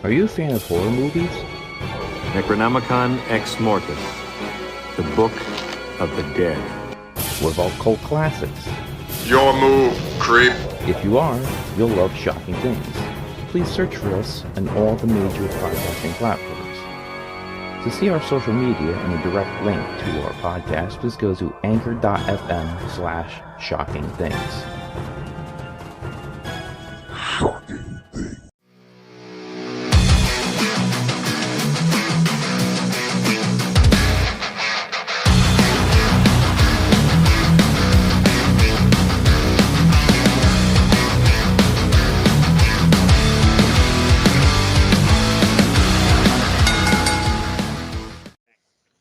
Are you a fan of horror movies? Necronomicon Ex Mortis, the Book of the Dead. What about cult classics? Your move, creep. If you are, you'll love Shocking Things. Please search for us on all the major podcasting platforms. To see our social media and a direct link to our podcast, please go to anchor.fm/shockingthings.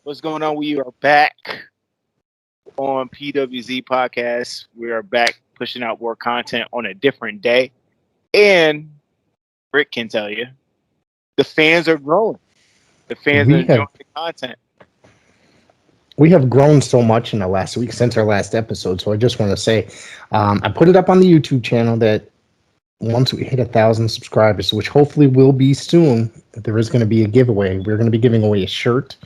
What's going on? We are back on PWZ Podcast. We are back pushing out more content on a different day. And Rick can tell you, the fans are growing. The fans are enjoying the content. We have grown so much in the last week since our last episode. So I just want to say, I put it up on the YouTube channel that once we hit 1,000 subscribers, which hopefully will be soon, there is going to be a giveaway. We're going to be giving away a shirt.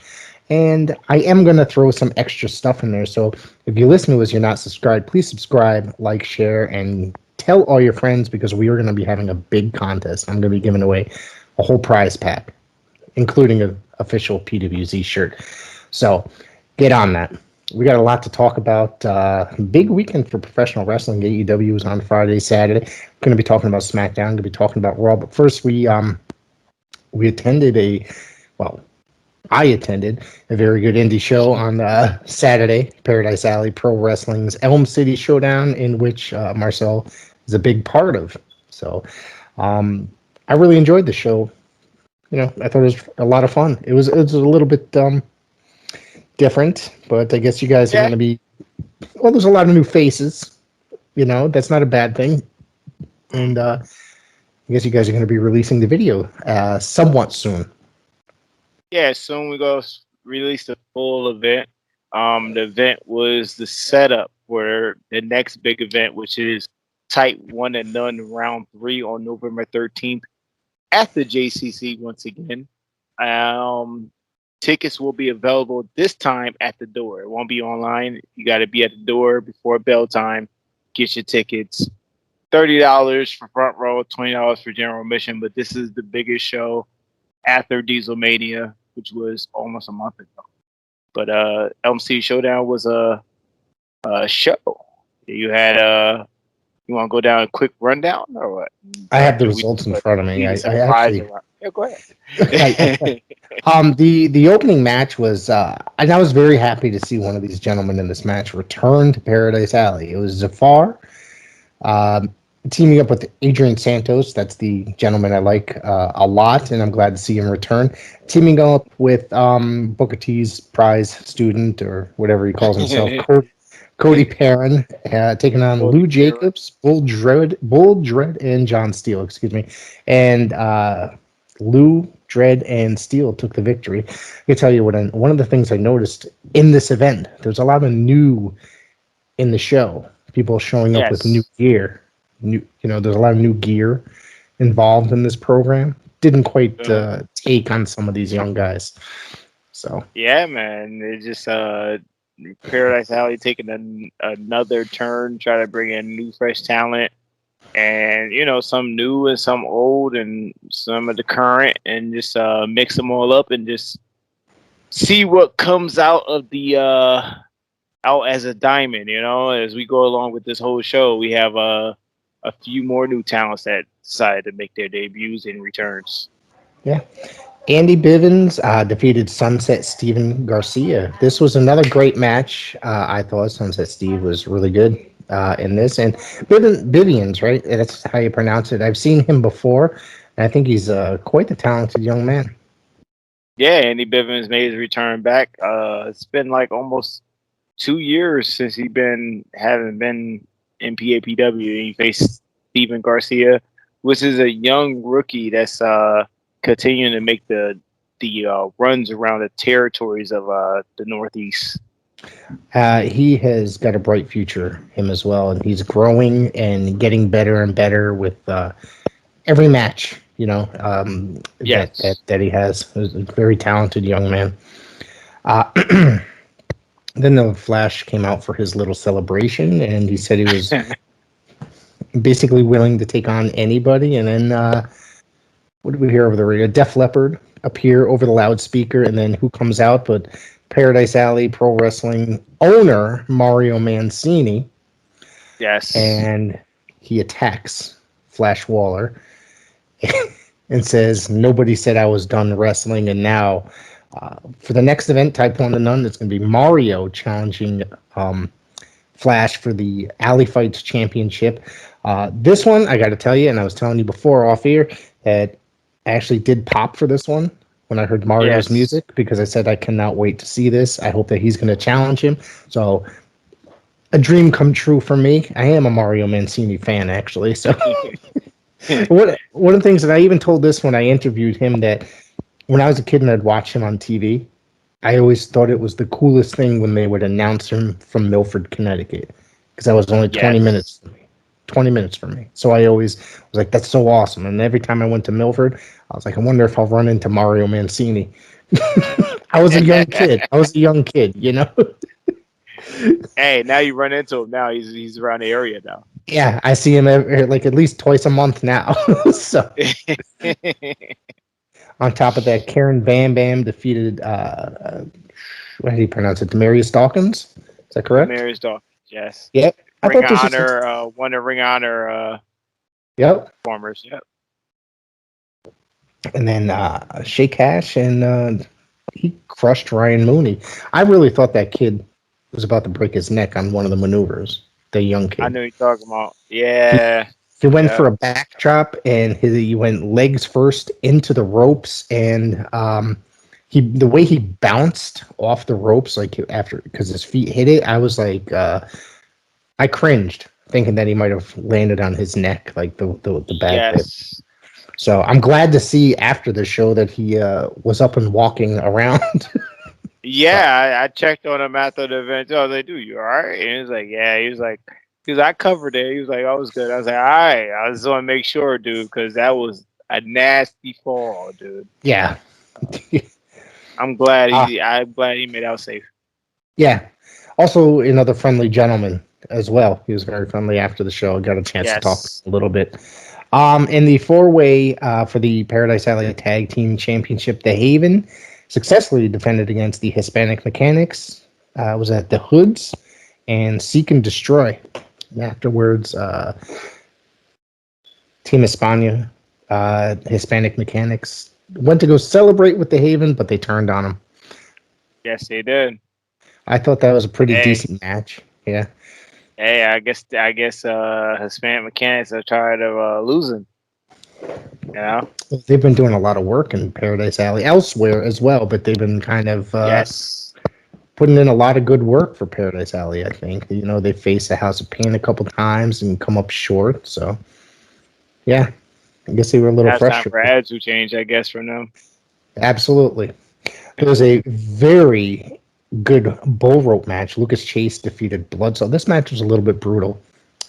And I am going to throw some extra stuff in there. So if you listen to us, you're not subscribed, please subscribe, like, share, and tell all your friends because we are going to be having a big contest. I'm going to be giving away a whole prize pack, including an official PWZ shirt. So get on that. We got a lot to talk about. Big weekend for professional wrestling. AEW was on Friday, Saturday. We're going to be talking about Smackdown. Going to be talking about Raw. But first, we attended I attended a very good indie show on Saturday, Paradise Alley Pro Wrestling's Elm City Showdown, in which Marcel is a big part of. So I really enjoyed the show. You know, I thought it was a lot of fun. It was a little bit different, but I guess you guys are going to be, well, there's a lot of new faces. You know, that's not a bad thing. And I guess you guys are going to be releasing the video somewhat soon. Yeah, soon we're going to release the full event. The event was the setup for the next big event, which is Type 1 and None Round 3 on November 13th at the JCC once again. Tickets will be available this time at the door. It won't be online. You got to be at the door before bell time. Get your tickets. $30 for front row, $20 for general admission. But this is the biggest show after Dieselmania, which was almost a month ago. But Elm City Showdown was a show. You had you want to go down a quick rundown or what? I have the results in front of me. I actually, yeah, go ahead. The opening match was, and I was very happy to see one of these gentlemen in this match return to Paradise Alley. It was Zafar, teaming up with Adrian Santos. That's the gentleman I like a lot, and I'm glad to see him return. Teaming up with Booker T's prize student, or whatever he calls himself, Cody Perrin, taking on Lou Jacobs, Bull Dread, and John Steele, and Lou, Dread, and Steele took the victory. I can tell you one of the things I noticed in this event, there's a lot of new in the show. People showing up with new gear. There's a lot of new gear involved in this program. Didn't quite take on some of these young guys. So yeah, man, it's just Paradise Alley taking another turn, try to bring in new, fresh talent, and some new and some old, and some of the current, and just mix them all up and just see what comes out of the out as a diamond. As we go along with this whole show, we have a few more new talents that decided to make their debuts and returns. Yeah. Andy Bivens defeated Sunset Steven Garcia. This was another great match. I thought Sunset Steve was really good in this. And Bivens, right? That's how you pronounce it. I've seen him before, and I think he's quite the talented young man. Yeah, Andy Bivens made his return back. It's been like almost 2 years since he haven't been in PAPW. He faced Steven Garcia, which is a young rookie that's continuing to make the runs around the territories of the Northeast. He has got a bright future, him as well, and he's growing and getting better and better with every match. Yes. that he has. He's a very talented young man. Then the Flash came out for his little celebration, and he said he was basically willing to take on anybody. And then what did we hear over the radio? Def Leppard appear over the loudspeaker, and then who comes out but Paradise Alley Pro Wrestling owner Mario Mancini. Yes. And he attacks Flash Waller and says, "Nobody said I was done wrestling, and now for the next event, Type 1 to None, it's going to be Mario challenging Flash for the Alley Fights Championship." This one, I got to tell you, and I was telling you before off air, that I actually did pop for this one when I heard Mario's music, because I said I cannot wait to see this. I hope that he's going to challenge him. So a dream come true for me. I am a Mario Mancini fan, actually. So one of the things that I even told this when I interviewed him, that when I was a kid and I'd watch him on TV, I always thought it was the coolest thing when they would announce him from Milford, Connecticut, because that was only 20 minutes for me. 20 minutes for me. So I always was like, that's so awesome. And every time I went to Milford, I was like, I wonder if I'll run into Mario Mancini. I was a young kid, you know? Hey, now you run into him. Now he's around the area now. Yeah, I see him like at least twice a month now. So on top of that, Karen Bam Bam defeated what do you pronounce it? Demarius Dawkins? Is that correct? Demarius Dawkins, yes. Yep. Ring of Honor, one of Ring of Honor performers. Yep. And then Shea Cash, and he crushed Ryan Mooney. I really thought that kid was about to break his neck on one of the maneuvers. The young kid. I know you're talking about. Yeah. He went for a backdrop, and he went legs first into the ropes, and the way he bounced off the ropes, like because his feet hit it, I was like, I cringed, thinking that he might have landed on his neck, like the back bit. So I'm glad to see after the show that he was up and walking around. Yeah, I checked on him after the event. I was like, dude, you all right? And he was like, yeah. He was like, because I covered it. He was like, I was good. I was like, all right. I just want to make sure, dude, because that was a nasty fall, dude. Yeah. I'm glad he made out safe. Yeah. Also, another friendly gentleman as well. He was very friendly after the show. I got a chance to talk a little bit. In the four-way for the Paradise Alley Tag Team Championship, the Haven successfully defended against the Hispanic Mechanics. Was at the Hoods and Seek and Destroy. And afterwards, Team Hispania, Hispanic Mechanics, went to go celebrate with the Haven, but they turned on them. Yes, they did. I thought that was a pretty decent match. Yeah. Hey, I guess Hispanic Mechanics are tired of losing. You know, they've been doing a lot of work in Paradise Alley elsewhere as well, but they've been kind of putting in a lot of good work for Paradise Alley. I think they faced the House of Pain a couple times and come up short. So, yeah, I guess they were a little frustrated. Time for attitude change, I guess, from them. Absolutely, it was a very good bull rope match. Lucas Chase defeated Bloodsaw. This match was a little bit brutal.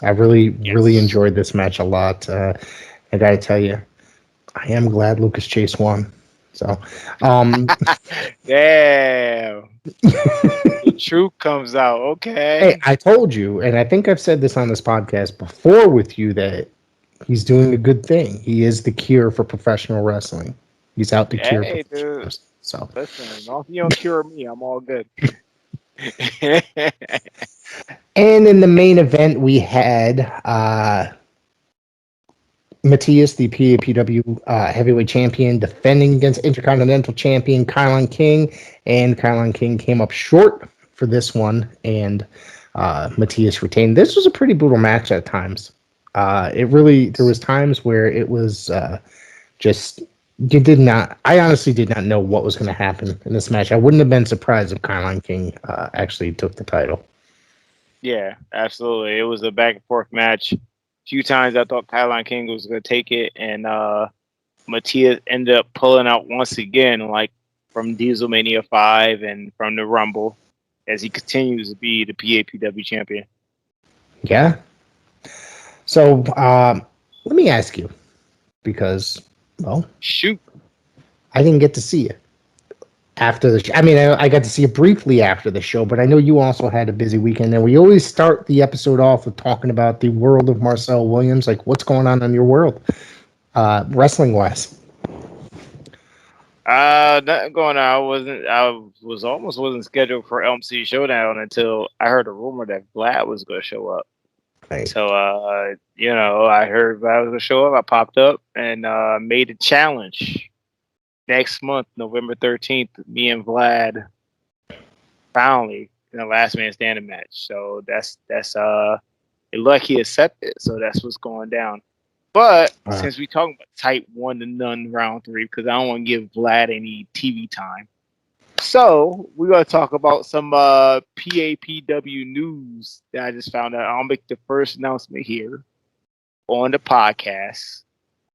I really enjoyed this match a lot. I gotta tell you, I am glad Lucas Chase won. So, damn, the truth comes out. Okay. Hey, I told you, and I think I've said this on this podcast before with you, that he's doing a good thing. He is the cure for professional wrestling. He's out to cure professional wrestling. So, listen, if you don't cure me, I'm all good. And in the main event, we had Matthias, the PAPW heavyweight champion, defending against Intercontinental champion Kylon King, and Kylon King came up short for this one, and Matthias retained. This was a pretty brutal match at times. There was times where it was just, I honestly did not know what was going to happen in this match. I wouldn't have been surprised if Kylon King actually took the title. Yeah, absolutely. It was a back and forth match. Few times I thought Kylon King was going to take it, and Matthias ended up pulling out once again, like from Dieselmania 5 and from the Rumble, as he continues to be the PAPW champion. Yeah. So let me ask you, because Well, Shoot. I didn't get to see it after the show. I mean, I got to see it briefly after the show, but I know you also had a busy weekend. And we always start the episode off with talking about the world of Marcel Williams. Like, what's going on in your world, wrestling-wise? Nothing going on. I wasn't scheduled for MC Showdown until I heard a rumor that Vlad was going to show up. Right. So, I heard Vlad was going to show up. I popped up and made a challenge. Next month, November 13th, me and Vlad finally in the last man standing match. So that's lucky accepted. So that's what's going down. But since we talking about type 1-0 round 3, because I don't want to give Vlad any TV time, so we're gonna talk about some PAPW news that I just found out. I'll make the first announcement here on the podcast,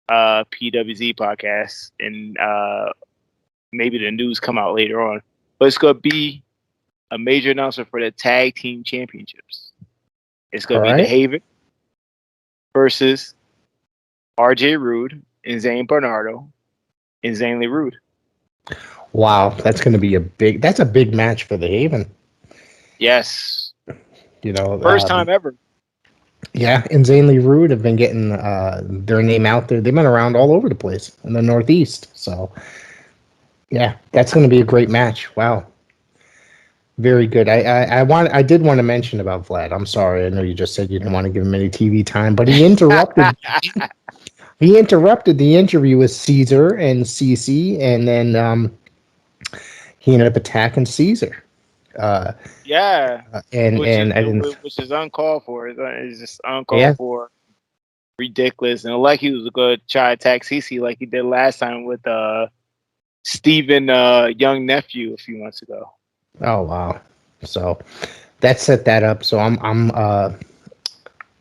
PWZ podcast, and maybe the news come out later on. But it's gonna be a major announcement for the tag team championships. It's gonna be the Haven versus RJ Rude and Zane Bernardo and Zane Lee Rude. Wow, that's going to be a big match for the Haven. Yes. First time ever. Yeah, and Zane Lee Rude have been getting their name out there. They've been around all over the place in the Northeast. So, yeah, that's going to be a great match. Wow. Very good. I did want to mention about Vlad. I'm sorry. I know you just said you didn't want to give him any TV time, but he interrupted. He interrupted the interview with Caesar and CC, and then he ended up attacking Caesar. And I didn't, which is uncalled for. It's just uncalled for, ridiculous. And like he was going to try to attack CC like he did last time with Steven young nephew a few months ago. Oh wow! So that set that up. So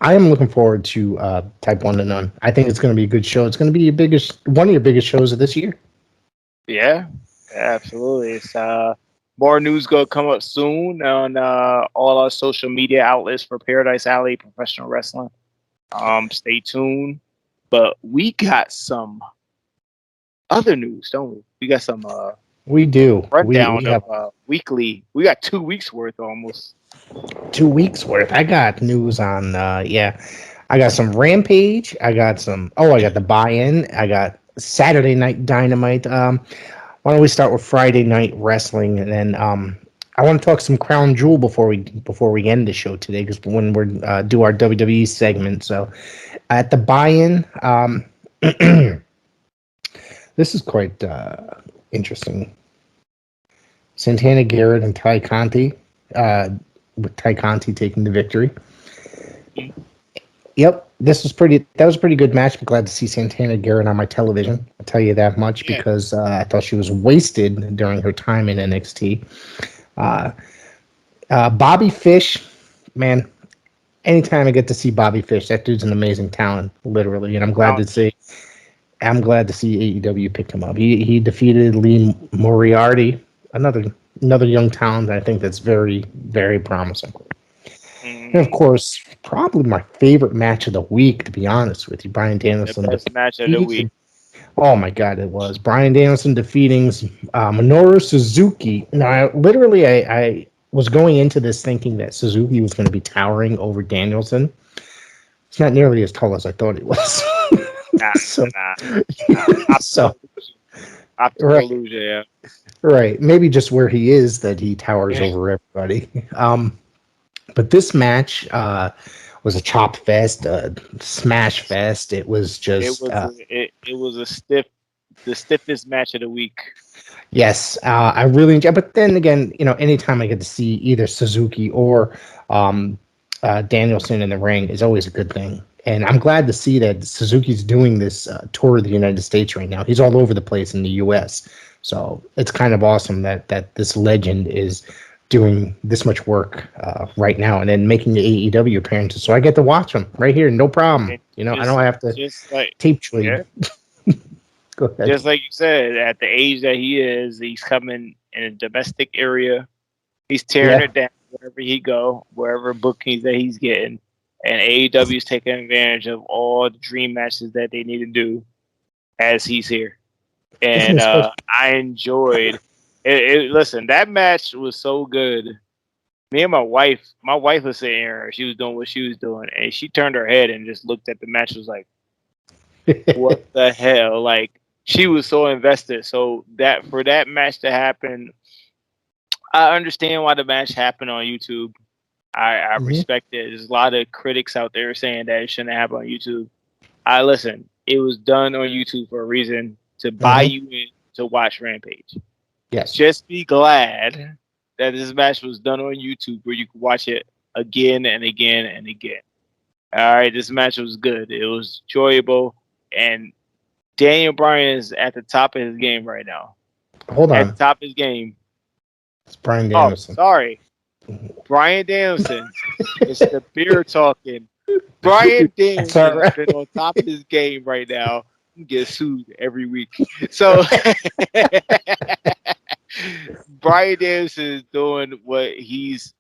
I am looking forward to Type 1-0. I think it's going to be a good show. It's going to be one of your biggest shows of this year. Yeah, absolutely. It's more news going to come up soon on all our social media outlets for Paradise Alley Professional Wrestling. Stay tuned. But we got some other news, don't we? We got some we do rundown we have of weekly. We got 2 weeks worth almost. 2 weeks worth. I got news on I got some Rampage. I got the buy-in. I got Saturday Night Dynamite. Why don't we start with Friday Night Wrestling, and then I want to talk some Crown Jewel before we end the show today, because when we're do our WWE segment. So at the buy-in, this is quite interesting. Santana Garrett and Ty Conti, with Ty Conti taking the victory. Yep, that was a pretty good match. I'm glad to see Santana Garrett on my television. I'll tell you that much, because I thought she was wasted during her time in NXT. Bobby Fish, man, anytime I get to see Bobby Fish, that dude's an amazing talent, literally, and I'm glad to see AEW picked him up. He defeated Lee Moriarty, another young talent. I think that's very, very promising. And of course, probably my favorite match of the week, to be honest with you, Bryan Danielson. The best match of the week. Oh my God, it was Bryan Danielson defeating Menorah Suzuki. Now, I was going into this thinking that Suzuki was going to be towering over Danielson. It's not nearly as tall as I thought he was. Right. Maybe just where he is that he towers over everybody. But this match was a chop fest, a smash fest. It was just it was the stiffest match of the week. Yes, I really enjoy. But then again, anytime I get to see either Suzuki or Danielson in the ring is always a good thing. And I'm glad to see that Suzuki's doing this tour of the United States right now. He's all over the place in the U.S. So it's kind of awesome that this legend is doing this much work right now, and then making the AEW appearances. So I get to watch him right here, no problem. I don't have to tape trade. Go ahead. Just like you said, at the age that he is, he's coming in a domestic area. He's tearing it down wherever he go, wherever bookings that he's getting. And AEW is taking advantage of all the dream matches that they need to do. as he's here, and I enjoyed it. Listen, that match was so good. Me and my wife was sitting here. She was doing what she was doing, and she turned her head and just looked at the match. Was like, "What the hell?" Like she was so invested. So that for that match to happen, I understand why the match happened on YouTube. I respect it. There's a lot of critics out there saying that it shouldn't happen on YouTube. I listen. It was done on YouTube for a reason to buy you in to watch Rampage. Yes. Just be glad that this match was done on YouTube where you could watch it again and again and again. All right, this match was good. It was enjoyable, and Daniel Bryan is at the top of his game right now. Hold on. At the top of his game. It's Bryan Danielson. Oh, sorry. Bryan Danielson. It's the beer talking. Bryan Danielson has been on top of his game right now. He gets sued every week. So Bryan Danielson is doing what he's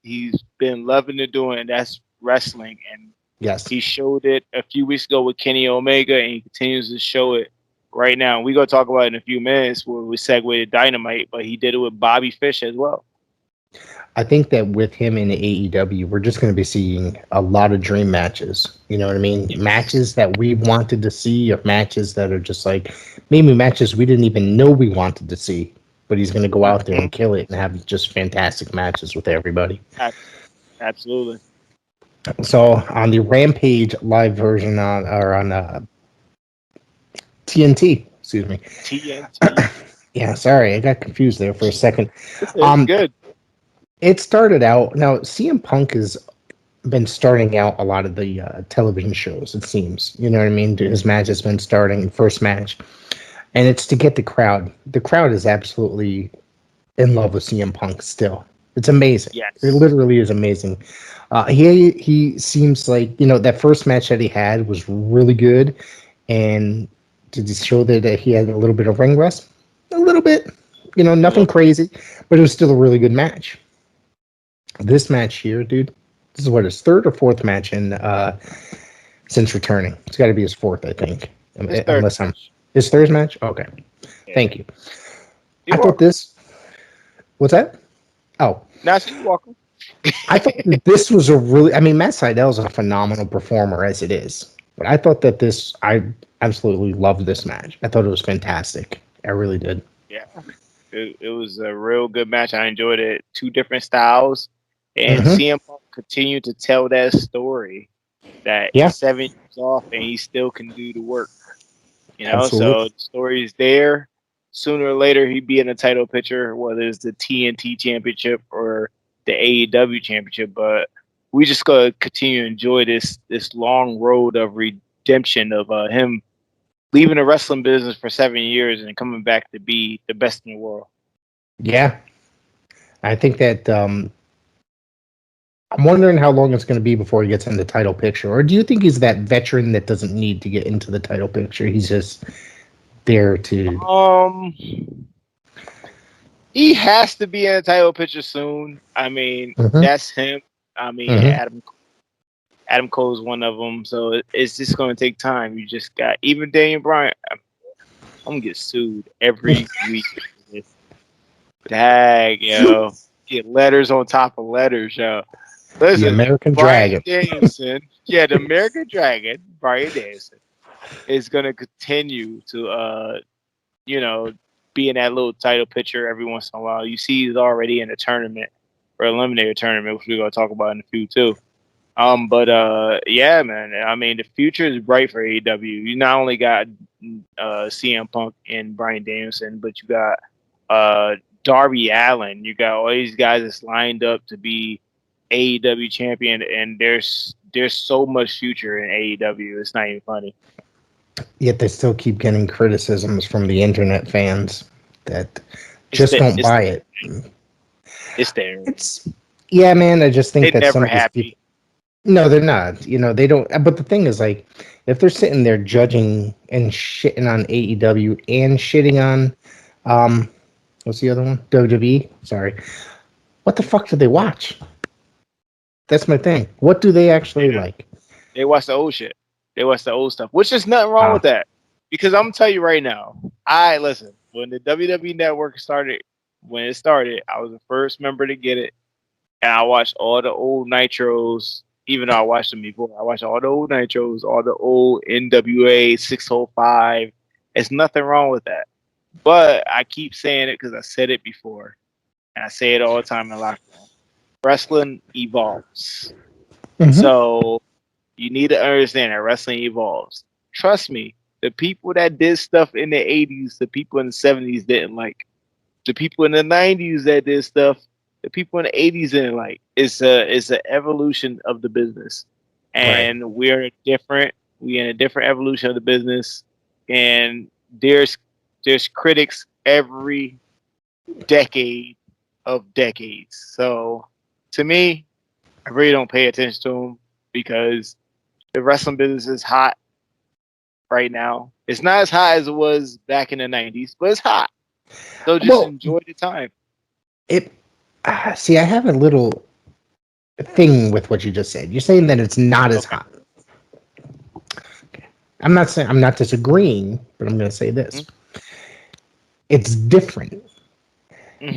been loving to do, and that's wrestling. And yes, he showed it a few weeks ago with Kenny Omega, and he continues to show it right now. We're going to talk about it in a few minutes where we segue to Dynamite, but he did it with Bobby Fish as well. I think that with him in AEW, we're just going to be seeing a lot of dream matches. You know what I mean? Yes. Matches that we wanted to see, or matches that are just like maybe matches we didn't even know we wanted to see. But he's going to go out there and kill it and have just fantastic matches with everybody. Absolutely. So on the Rampage live version on TNT, excuse me. TNT. Yeah, sorry, I got confused there for a second. It's good. It started out, now CM Punk has been starting out a lot of the television shows, it seems. You know what I mean? His match has been starting, first match. And it's to get the crowd. The crowd is absolutely in love with CM Punk still. It's amazing. Yes. It literally is amazing. He seems like, you know, that first match that he had was really good. And did he show that he had a little bit of ring rust? A little bit. You know, nothing crazy. But it was still a really good match. This match here, dude, this is what, his third or fourth match in since returning. It's got to be his fourth, I think. Unless I'm... His third match? Okay. Yeah. Thank you. I thought this... What's that? Oh. Now you're welcome. I thought this was a really... I mean, Matt Seidel's a phenomenal performer as it is. But I thought that this... I absolutely loved this match. I thought it was fantastic. I really did. Yeah. It was a real good match. I enjoyed it. Two different styles. And CM Punk continued to tell that story that he's 7 years off and he still can do the work. You know, so the story is there. Sooner or later, he'd be in a title picture, whether it's the TNT Championship or the AEW Championship. But we just gotta continue to enjoy this long road of redemption of him leaving the wrestling business for 7 years and coming back to be the best in the world. Yeah, I think that I'm wondering how long it's going to be before he gets in the title picture. Or do you think he's that veteran that doesn't need to get into the title picture? He's just there to... He has to be in the title picture soon. I mean, that's him. I mean, Adam Cole's one of them. So it's just going to take time. You just got... Even Daniel Bryan, I'm going to get sued every week. Dag, yo. Get letters on top of letters, yo. Listen, the American Bryan Dragon. Danielson, the American Dragon, Bryan Danielson, is going to continue to, be in that little title picture every once in a while. You see he's already in a tournament, or eliminator tournament, which we're going to talk about in a few, too. Yeah, man. I mean, the future is bright for AEW. You not only got CM Punk and Bryan Danielson, but you got Darby Allin. You got all these guys that's lined up to be AEW champion, and there's so much future in AEW. It's not even funny. Yet they still keep getting criticisms from the internet fans that don't buy it. It's there. Yeah, man. I just think they're that never happy. People, no, they're not. You know, they don't. But the thing is, like, if they're sitting there judging and shitting on AEW and shitting on what's the other one? WWE. Sorry. What the fuck do they watch? That's my thing. What do they actually like? They watch the old shit. They watch the old stuff, which is nothing wrong with that. because I'm gonna tell you right now. I listen when the WWE Network started. When it started, I was the first member to get it, and I watched all the old Nitros. Even though I watched them before, I watched all the old Nitros, all the old NWA 605. There's nothing wrong with that. But I keep saying it because I said it before, and I say it all the time in lockdown. Wrestling evolves. So you need to understand that wrestling evolves. Trust me, the people that did stuff in the 80s, the people in the 70s didn't like. The people in the 90s that did stuff, the people in the 80s didn't like. It's an evolution of the business. And we're in a different evolution of the business. And there's critics every decade of decades. So to me, I really don't pay attention to them because the wrestling business is hot right now. It's not as hot as it was back in the 90s, but it's hot. So just enjoy the time. See, I have a little thing with what you just said. You're saying that it's not as hot. Okay. I'm not disagreeing, but I'm going to say this. It's different.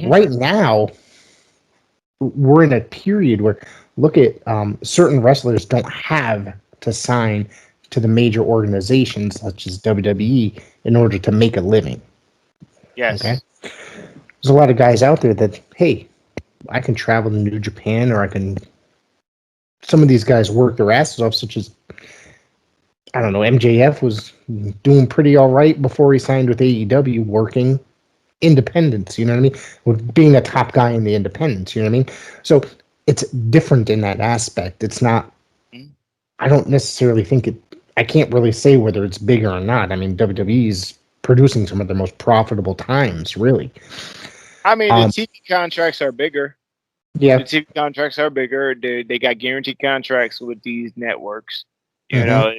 Right now, we're in a period where, look at certain wrestlers don't have to sign to the major organizations such as WWE in order to make a living. Yes. Okay. There's a lot of guys out there that, hey, I can travel to New Japan, or some of these guys work their asses off, such as, I don't know, MJF was doing pretty all right before he signed with AEW, working independents, you know what I mean? With being a top guy in the independents, you know what I mean? So it's different in that aspect. It's not, I don't necessarily think I can't really say whether it's bigger or not. I mean, WWE's producing some of the most profitable times, really. I mean, the TV contracts are bigger. Yeah. The TV contracts are bigger. They got guaranteed contracts with these networks. You know,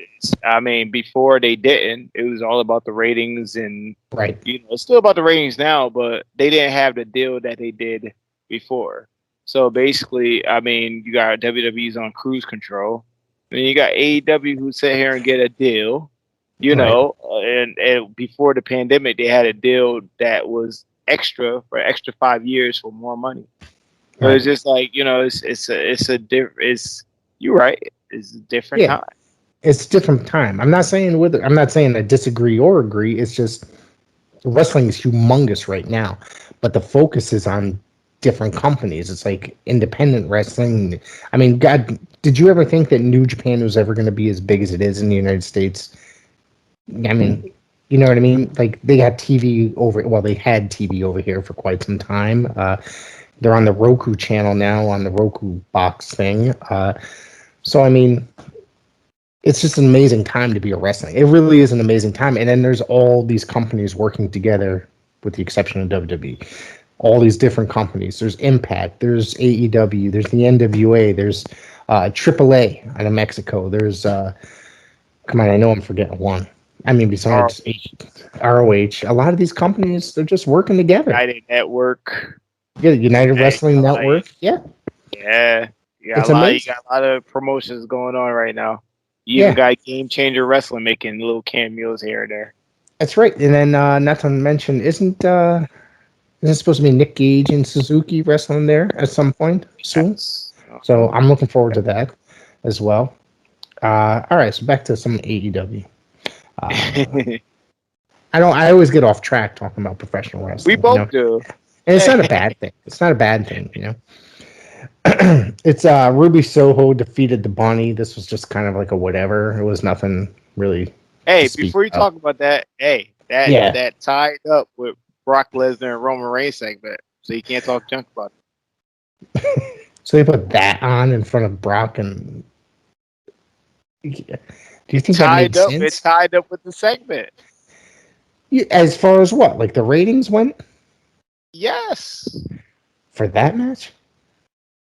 I mean, before they didn't. It was all about the ratings, and you know, it's still about the ratings now, but they didn't have the deal that they did before. So basically, I mean, you got WWE's on cruise control, and you got AEW who sit here and get a deal. You know, and before the pandemic, they had a deal that was extra for extra 5 years for more money. So it's just like, you know, you're right. It's a different time. It's a different time. I'm not saying I disagree or agree. It's just wrestling is humongous right now, but the focus is on different companies. It's like independent wrestling. I mean, God, did you ever think that New Japan was ever going to be as big as it is in the United States? I mean, you know what I mean? Like, they had TV they had TV over here for quite some time. They're on the Roku channel now, on the Roku box thing. So, I mean, it's just an amazing time to be a wrestling. It really is an amazing time. And then there's all these companies working together, with the exception of WWE. All these different companies. There's Impact. There's AEW. There's the NWA. There's AAA out of Mexico. There's, come on, I know I'm forgetting one. I mean, besides ROH, a lot of these companies, they're just working together. United Network. Yeah, United Wrestling Network. Yeah. Yeah. It's amazing. You got a lot of promotions going on right now. You even got Game Changer Wrestling making little cameos here and there. That's right. And then, not to mention, isn't it supposed to be Nick Gage and Suzuki wrestling there at some point soon? Yes. So I'm looking forward to that as well. All right, so back to some AEW. I always get off track talking about professional wrestling. We both do. And it's not a bad thing. It's not a bad thing, you know. It's Ruby Soho defeated the Bunny. This was just kind of like a whatever. It was nothing really. Hey, before you talk about that, that tied up with Brock Lesnar and Roman Reigns segment, so you can't talk junk about it. So they put that on in front of Brock, and do you think that makes sense? It's tied up with the segment. As far as what, like the ratings went? Yes. For that match?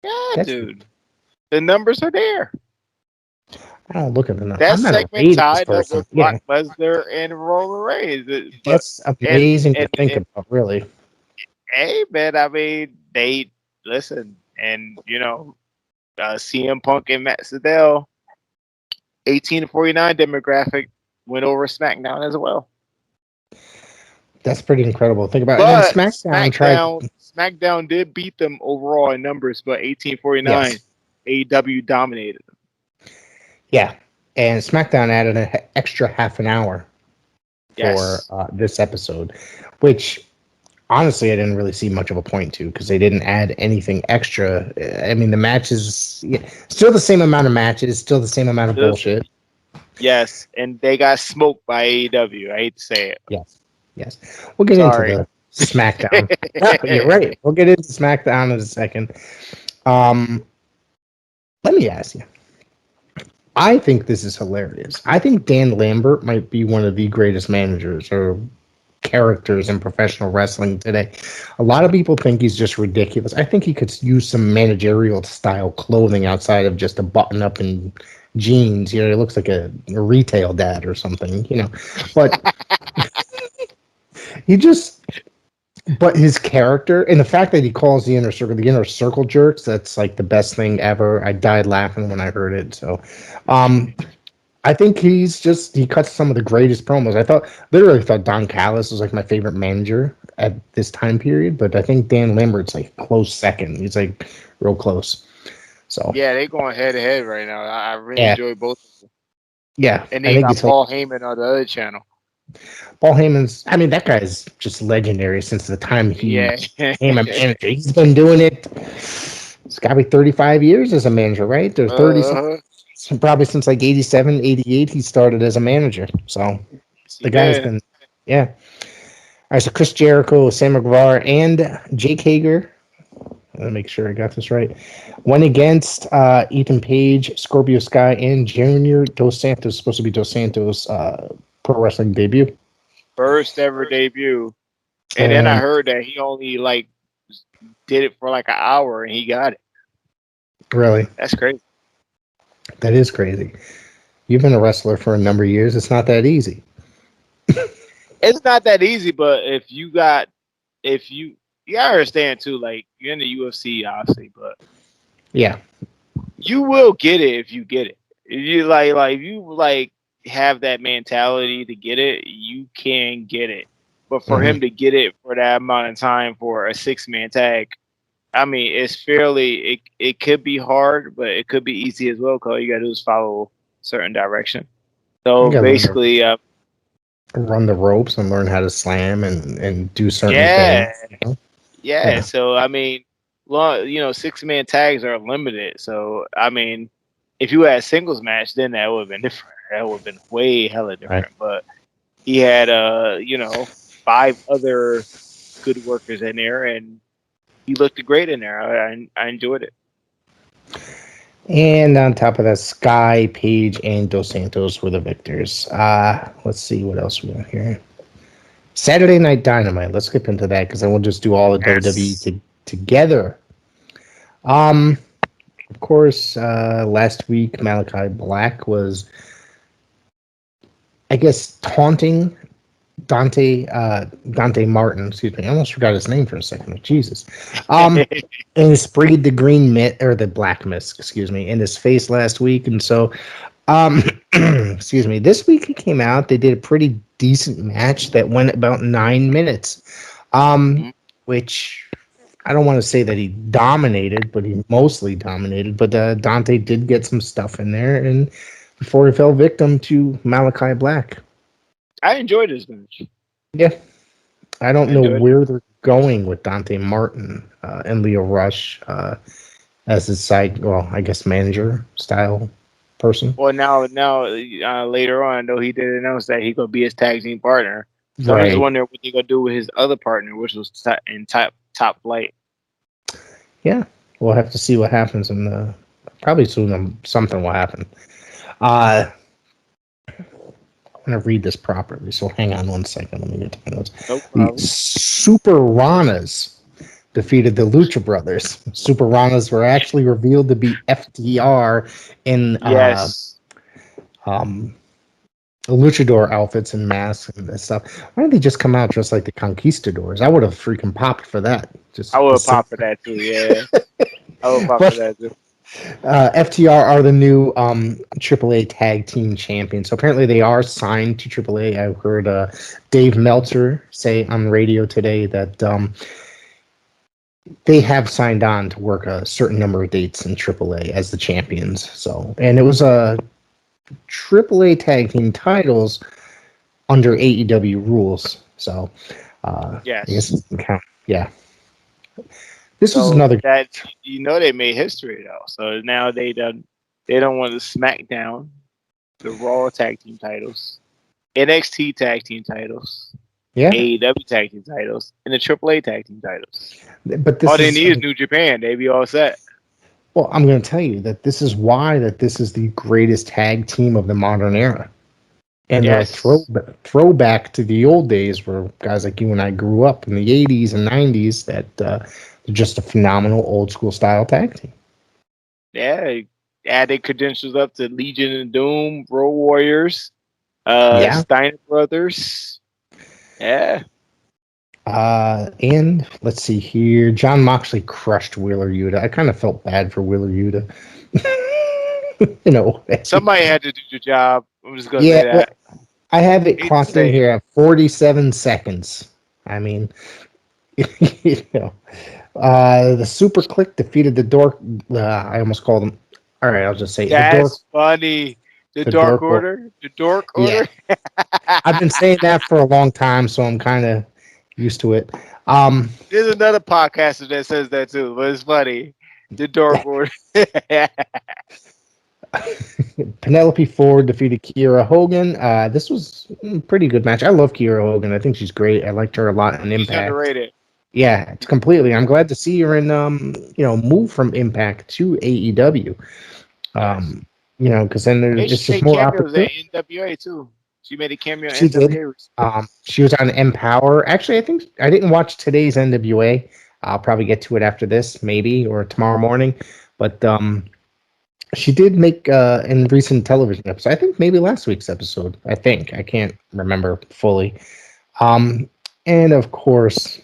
Yeah, dude. The numbers are there. I don't look at the numbers. That segment tied up with Brock Lesnar and Roman Reigns. That's amazing to think about, really. Hey, man, I mean, they listen, and you know, CM Punk and Matt Sydal, 18 to 49 demographic, went over SmackDown as well. That's pretty incredible. Think about it. But And then SmackDown did beat them overall in numbers, but 1849, Yes. AEW dominated them. Yeah, and SmackDown added an extra half an hour Yes. for this episode, which honestly I didn't really see much of a point to because they didn't add anything extra. I mean, the matches, still the same amount of matches, still the same amount of bullshit. Yes, and they got smoked by AEW. I hate to say it. Yes. We'll get into the SmackDown. You're right. We'll get into SmackDown in a second. Let me ask you. I think this is hilarious. I think Dan Lambert might be one of the greatest managers or characters in professional wrestling today. A lot of people think he's just ridiculous. I think he could use some managerial style clothing outside of just a button up and jeans. He looks like a retail dad or something, But but his character and the fact that he calls the inner circle jerks, that's like the best thing ever. I died laughing when I heard it. So I think he cuts some of the greatest promos. I thought Don Callis was like my favorite manager at this time period, but I think Dan Lambert's like close second. He's like real close. So yeah, they going head to head right now. I really enjoy both of them. Yeah. And they got Paul Heyman on the other channel. Paul Heyman's, I mean, that guy's just legendary since the time he became a manager. He's been doing it. It's got to be 35 years as a manager, right? There's 30 probably since like 87, 88, he started as a manager. So the guy's been, All right, so Chris Jericho, Sam McGuire, and Jake Hager, let me make sure I got this right, went against Ethan Page, Scorpio Sky, and Junior Dos Santos, supposed to be Dos Santos' pro wrestling debut. First ever debut. And then I heard that he only did it for like an hour and he got it. Really? That's crazy. That is crazy. You've been a wrestler for a number of years. It's not that easy. It's not that easy, but you gotta understand too, like you're in the UFC obviously, but yeah, you will get it if you get it. If you have that mentality to get it, you can get it. But for him to get it for that amount of time for a 6-man tag, I mean, it's fairly. It could be hard, but it could be easy as well. Because all you gotta do is follow a certain direction. So basically, run the ropes and learn how to slam and do certain things. Yeah. So I mean, 6-man tags are limited. So I mean, if you had a singles match, then that would have been different. That would have been way hella different. Right. But he had 5 other good workers in there, and he looked great in there. I enjoyed it. And on top of that, Sky, Page, and Dos Santos were the victors. Let's see what else we got here. Saturday Night Dynamite. Let's skip into that because then we'll just do all the WWE together. Of course, last week Malachi Black was, I guess, taunting Dante Martin, excuse me. I almost forgot his name for a second. Jesus. And he sprayed the green mitt or the black mist, excuse me, in his face last week. And so, excuse me, this week he came out. They did a pretty decent match that went about 9 minutes, which I don't want to say that he dominated, but he mostly dominated. But Dante did get some stuff in there, and before he fell victim to Malachi Black. I enjoyed his match. Yeah. I don't know where they're going with Dante Martin and Leo Rush as his side, I guess manager style person. Well, now later on, though, he did announce that he's going to be his tag team partner. So I was wondering what they're going to do with his other partner, which was in Top Flight. Yeah. We'll have to see what happens in probably soon. Something will happen. I'm going to read this properly, so hang on 1 second. Let me get to my notes. No problem. The Super Ranas defeated the Lucha Brothers. Super Ranas were actually revealed to be FTR in luchador outfits and masks and stuff. Why didn't they just come out dressed like the Conquistadors? I would have freaking popped for that. I would have popped for that too, yeah. I would pop for that too. FTR are the new AAA Tag Team Champions. So apparently they are signed to AAA. I heard Dave Meltzer say on the radio today that they have signed on to work a certain number of dates in AAA as the champions. So, and it was a AAA Tag Team titles under AEW rules. So, Yes. I guess yeah. This was another. That they made history though. So now they don't want the Smackdown, the Raw tag team titles, NXT tag team titles, AEW tag team titles, and the AAA tag team titles. But all they need is New Japan. They be all set. Well, I'm going to tell you that this is why this is the greatest tag team of the modern era. And a throwback to the old days where guys like you and I grew up in the 80s and 90s that they're just a phenomenal old school style tag team. Yeah, added credentials up to Legion of Doom, Road Warriors, Steiner Brothers. Yeah. And let's see here. John Moxley crushed Wheeler Yuta. I kind of felt bad for Wheeler Yuta. Somebody had to do the job. I'm just going to say that. Well, I have it clocked in here at 47 seconds. I mean, the Super Click defeated the Dork. I almost called them. All right, I'll just say that's funny. The Dark Order. The Dork Order. Yeah. I've been saying that for a long time, so I'm kind of used to it. There's another podcaster that says that too, but it's funny. The Dark Order. Penelope Ford defeated Kiera Hogan. This was a pretty good match. I love Kiera Hogan. I think she's great. I liked her a lot in Impact. She's underrated. Yeah, completely. I'm glad to see her in move from Impact to AEW. Because then there's just more opportunity. NWA too. She made a cameo in NWA. She was on Empower. Actually, I think I didn't watch today's NWA. I'll probably get to it after this, maybe, or tomorrow morning. But she did make in recent television episodes. I think maybe last week's episode. I can't remember fully. And of course,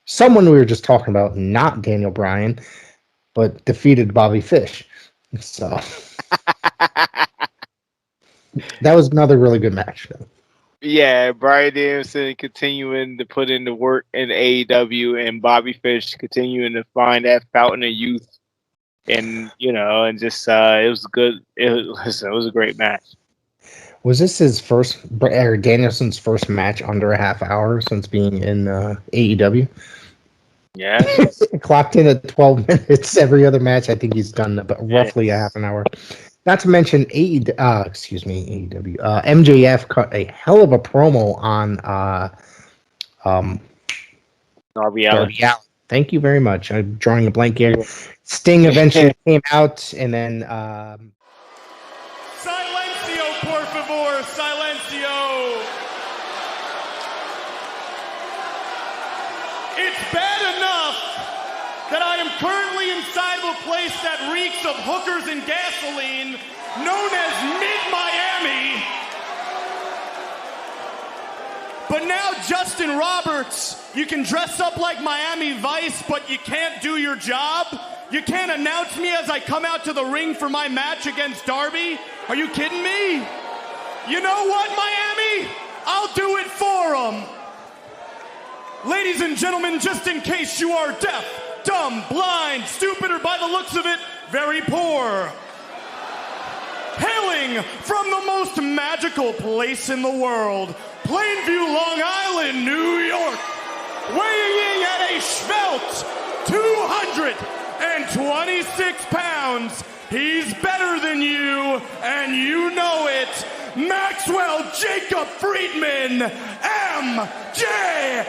someone we were just talking about, not Daniel Bryan, but defeated Bobby Fish. So that was another really good match. Yeah, Bryan Danielson continuing to put in the work in AEW, and Bobby Fish continuing to find that fountain of youth. And and just it was good. It was a great match. Was this his first, or Danielson's first match under a half hour since being in AEW? Yeah, clocked in at 12 minutes. Every other match, I think he's done about roughly a half an hour. Not to mention AEW. MJF cut a hell of a promo on Darby Allin. Thank you very much. I'm drawing a blank here. Sting eventually came out, and then Silencio, por favor, silencio. It's bad enough that I am currently inside of a place that reeks of hookers and gasoline, known as Mid-Miami. But now, Justin Roberts, you can dress up like Miami Vice, but you can't do your job? You can't announce me as I come out to the ring for my match against Darby? Are you kidding me? You know what, Miami? I'll do it for them. Ladies and gentlemen, just in case you are deaf, dumb, blind, stupid, or by the looks of it, very poor. Hailing from the most magical place in the world, Plainview, Long Island, New York, weighing in at a svelte 226 pounds. He's better than you, and you know it. Maxwell Jacob Friedman, MJF.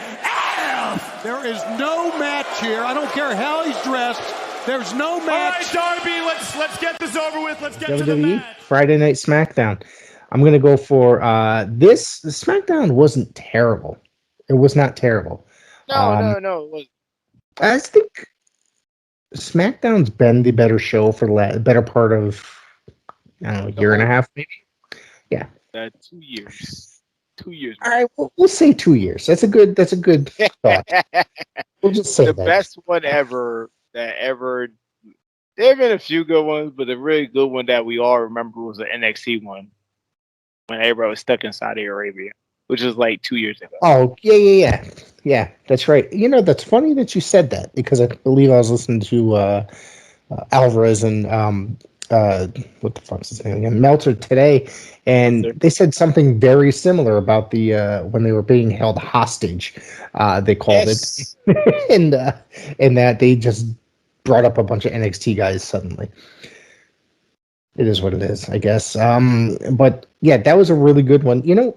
There is no match here. I don't care how he's dressed. There's no match. All right, Darby, let's get this over with. Let's get to the WWE match. Friday Night Smackdown. I'm going to go for this. The Smackdown wasn't terrible. It was not terrible. No, it wasn't. I think SmackDown's been the better show for the better part of, I don't know, a year and a half, maybe. Yeah. 2 years. 2 years. All right, we'll say 2 years. That's a good thought. We'll just say the that. best one ever that ever There have been a few good ones, but the really good one that we all remember was the NXT one when everybody was stuck in Saudi Arabia, which was like 2 years ago. Oh, yeah. That's right. You know, that's funny that you said that because I believe I was listening to Alvarez and what the fuck's his name again, Meltzer today, and they said something very similar about the when they were being held hostage. They called it, and that they just brought up a bunch of NXT guys suddenly. It is what it is, I guess. But yeah, that was a really good one. You know,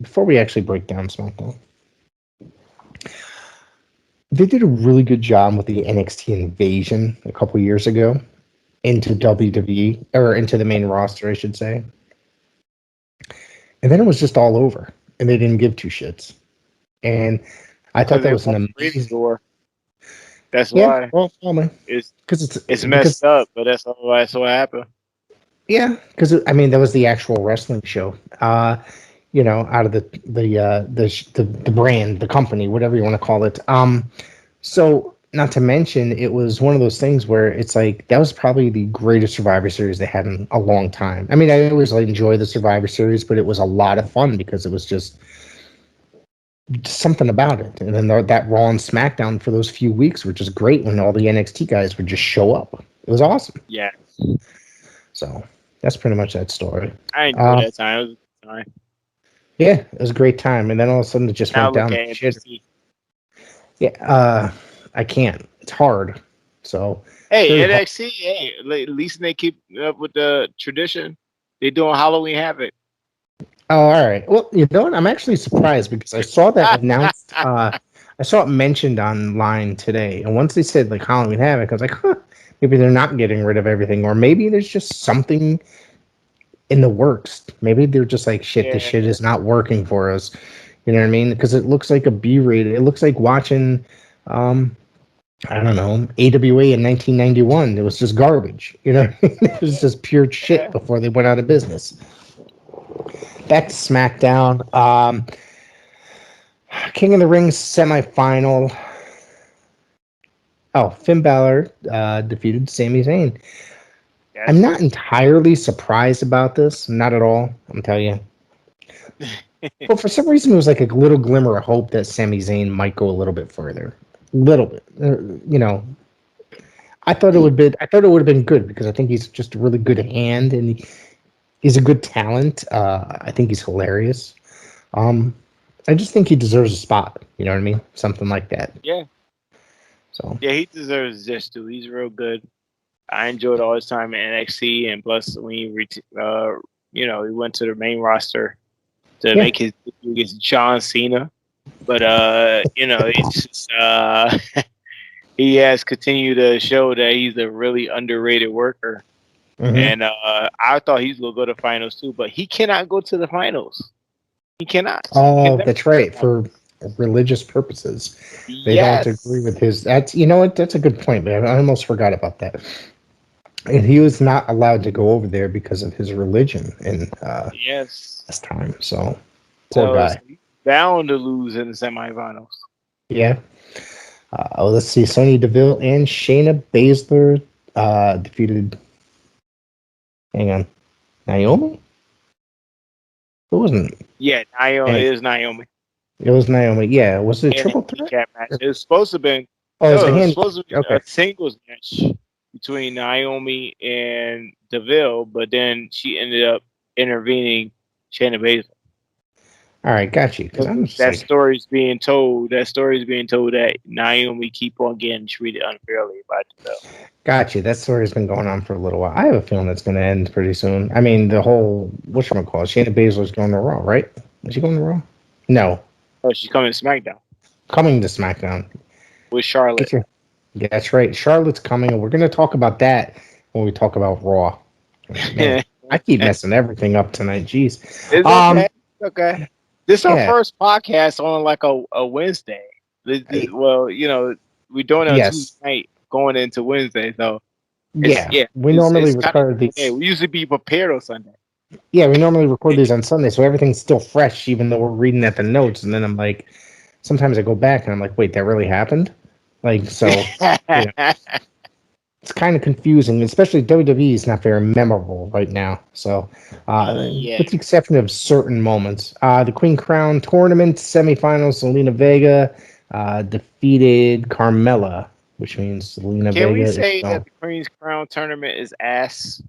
before we actually break down SmackDown, they did a really good job with the NXT invasion a couple years ago into WWE, or into the main roster, I should say. And then it was just all over, and they didn't give two shits. And I thought that was an amazing door. That's why. Well, it's messed up, but that's what happened. Yeah, because I mean that was the actual wrestling show. You know, out of the brand, the company, whatever you want to call it. So not to mention, it was one of those things where it's like that was probably the greatest Survivor Series they had in a long time. I mean, I always enjoy the Survivor Series, but it was a lot of fun because it was just something about it. And then that Raw and SmackDown for those few weeks were just great when all the NXT guys would just show up. It was awesome. Yeah. So that's pretty much that story. I enjoyed that time. It was a good time. Yeah, it was a great time. And then all of a sudden it just went down the shit. Yeah, I can't. It's hard. So hey, NXT, hey, at least they keep up with the tradition. They're doing Halloween Havoc. Oh, all right. Well, you know what? I'm actually surprised because I saw that announced. I saw it mentioned online today, and once they said Halloween Havoc, I was like, huh, maybe they're not getting rid of everything, or maybe there's just something in the works. Maybe they're just like, shit, this shit is not working for us. You know what I mean? Because it looks like a B-rated. It looks like watching, I don't know, AWA in 1991. It was just garbage. You know, it was just pure shit before they went out of business. Back to SmackDown. King of the Ring semifinal. Oh, Finn Balor defeated Sami Zayn. Yes. I'm not entirely surprised about this. Not at all. I'm telling you. But for some reason, it was like a little glimmer of hope that Sami Zayn might go a little bit further. Little bit. You know, I thought it would have been good because I think he's just a really good hand and he's a good talent. I think he's hilarious. I just think he deserves a spot. You know what I mean? Something like that. Yeah. So. Yeah, he deserves this too. He's real good. I enjoyed all his time in NXT, and plus when he he went to the main roster to make his debut against John Cena. But it's just he has continued to show that he's a really underrated worker. Mm-hmm. And I thought he's gonna go to finals too, but he cannot go to the finals. He cannot. Oh, that's right. For religious purposes, they don't agree with his. That's that's a good point, man. I almost forgot about that. And he was not allowed to go over there because of his religion in this time. So poor guy. He's bound to lose in the semifinals. Yeah. Let's see. Sonya Deville and Shayna Baszler defeated. Hang on, Naomi. It wasn't. Yeah, Naomi. It is Naomi. It was Naomi. Yeah, was it a triple threat? Match. It was supposed to have been. Oh, it was supposed to be a singles match between Naomi and Deville, but then she ended up intervening Shayna Baszler. All right, got you. That story's being told. That story's being told that Naomi keep on getting treated unfairly by Deville. Got you. That story's been going on for a little while. I have a feeling that's going to end pretty soon. I mean, the whole whatchamacallit, Shayna Baszler's going to Raw, right? Is she going to Raw? No. Oh, she's coming to SmackDown. Coming to SmackDown with Charlotte. Yeah, that's right. Charlotte's coming, and we're going to talk about that when we talk about Raw. Man, I keep messing everything up tonight. Jeez. It's okay. Okay. This is our first podcast on like a Wednesday. Well, we're doing it on Tuesday night going into Wednesday. So we normally record these. Yeah, we usually be prepared on Sunday. Yeah, we normally record these on Sunday, so everything's still fresh, even though we're reading at the notes. And then I'm like, sometimes I go back and I'm like, wait, that really happened? Like, so. it's kind of confusing, especially WWE is not very memorable right now. So, with the exception of certain moments, the Queen Crown Tournament semifinals, Selena Vega defeated Carmella, which means Selena Vega. Can we say that the Queen's Crown Tournament is ass?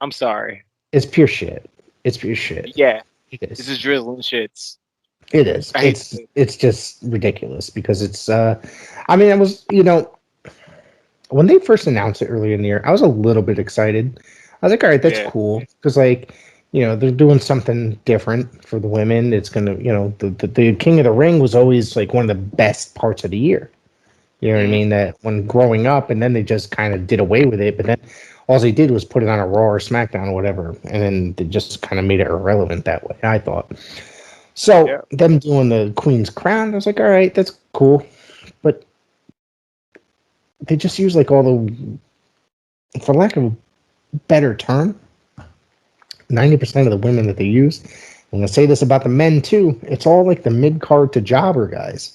I'm sorry. It's pure shit. It's pure shit. Yeah, it is. This is drizzling shits. It is. It's just ridiculous because it's. I mean, it was when they first announced it earlier in the year, I was a little bit excited. I was like, all right, that's cool because they're doing something different for the women. It's gonna the King of the Ring was always like one of the best parts of the year. You know what I mean? That when growing up, and then they just kind of did away with it. But then all they did was put it on a Raw or SmackDown or whatever, and then they just kind of made it irrelevant that way. I thought. So them doing the Queen's Crown, I was like, all right, that's cool, but they just use like all the, for lack of a better term, 90% of the women that they use. I'm gonna say this about the men too. It's all like the mid-card to jobber guys.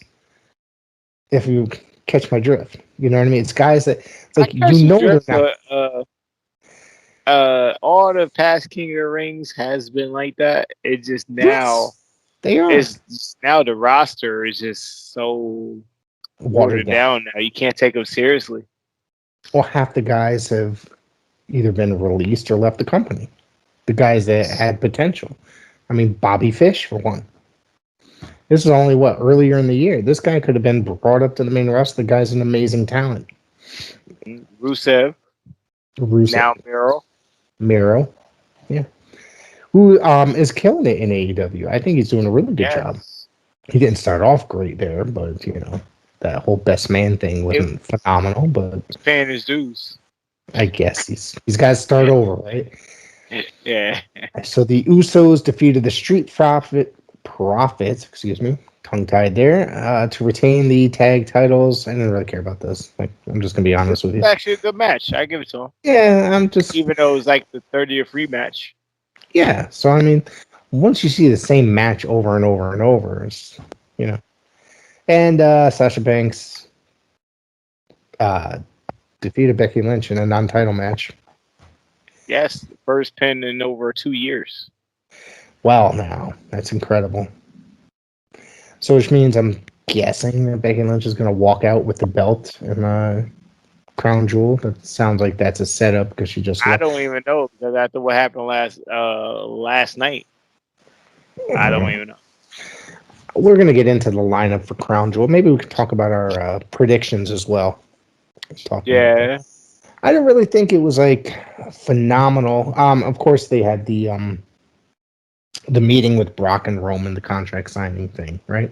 If you catch my drift, you know what I mean. It's guys that it's like they're not. All the past King of the Rings has been like that. It just now they are. It's now the roster is just so watered down now. You can't take them seriously. Well, half the guys have either been released or left the company. The guys that had potential. I mean, Bobby Fish for one. This is only earlier in the year. This guy could have been brought up to the main roster. The guy's an amazing talent. Rusev. Now Miro. Yeah. Who is killing it in AEW. I think he's doing a really good job. He didn't start off great there, but that whole best man thing wasn't phenomenal, but he's paying his dues. I guess he's got to start over, right? Yeah. So the Usos defeated the Street Profits, tongue-tied there, to retain the tag titles. I didn't really care about this. I'm just gonna be honest with you. It's actually a good match. I give it to him. Yeah, even though it was like the 30th rematch. Yeah, so I mean, once you see the same match over and over and over, it's, and Sasha Banks defeated Becky Lynch in a non-title match. Yes, the first pin in over 2 years. Wow, now that's incredible. So, which means I'm guessing that Becky Lynch is going to walk out with the belt and crown jewel. That sounds like that's a setup because she just. I don't even know because after what happened last night, I don't even know. We're going to get into the lineup for crown jewel. Maybe we could talk about our predictions as well. Yeah. I didn't really think it was phenomenal. Of course, they had the meeting with Brock and Roman, the contract signing thing, right?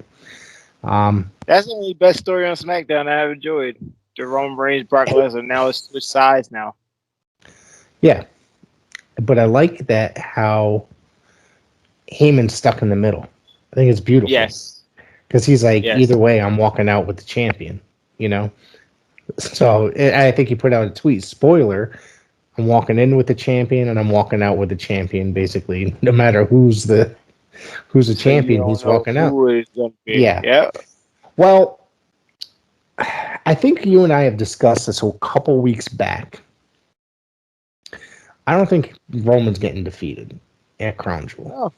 That's the only best story on SmackDown I have enjoyed. The Roman Reigns, Brock Lesnar. Now it's switched sides now. Yeah, but I like that how Heyman's stuck in the middle. I think it's beautiful. Yes, because he's either way, I'm walking out with the champion. So I think he put out a tweet. Spoiler. I'm walking in with the champion, and I'm walking out with the champion. Basically, no matter who's the champion, he's walking out. Yeah. Well, I think you and I have discussed this a couple weeks back. I don't think Roman's getting defeated at Crown Jewel. No.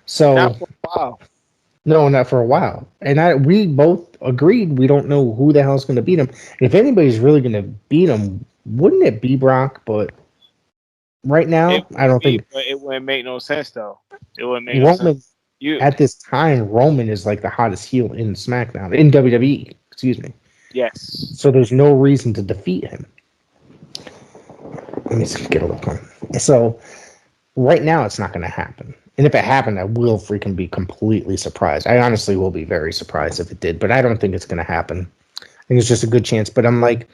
So not for a while. No, not for a while. And we both agreed we don't know who the hell's going to beat him. And if anybody's really going to beat him, wouldn't it be Brock? But right now, I don't think. But it wouldn't make no sense, though. It wouldn't make no sense. At this time, Roman is like the hottest heel in SmackDown, in WWE. Excuse me. Yes. So there's no reason to defeat him. Let me get a look on. So right now, it's not going to happen. And if it happened, I will freaking be completely surprised. I honestly will be very surprised if it did, but I don't think it's going to happen. I think it's just a good chance. But I'm like,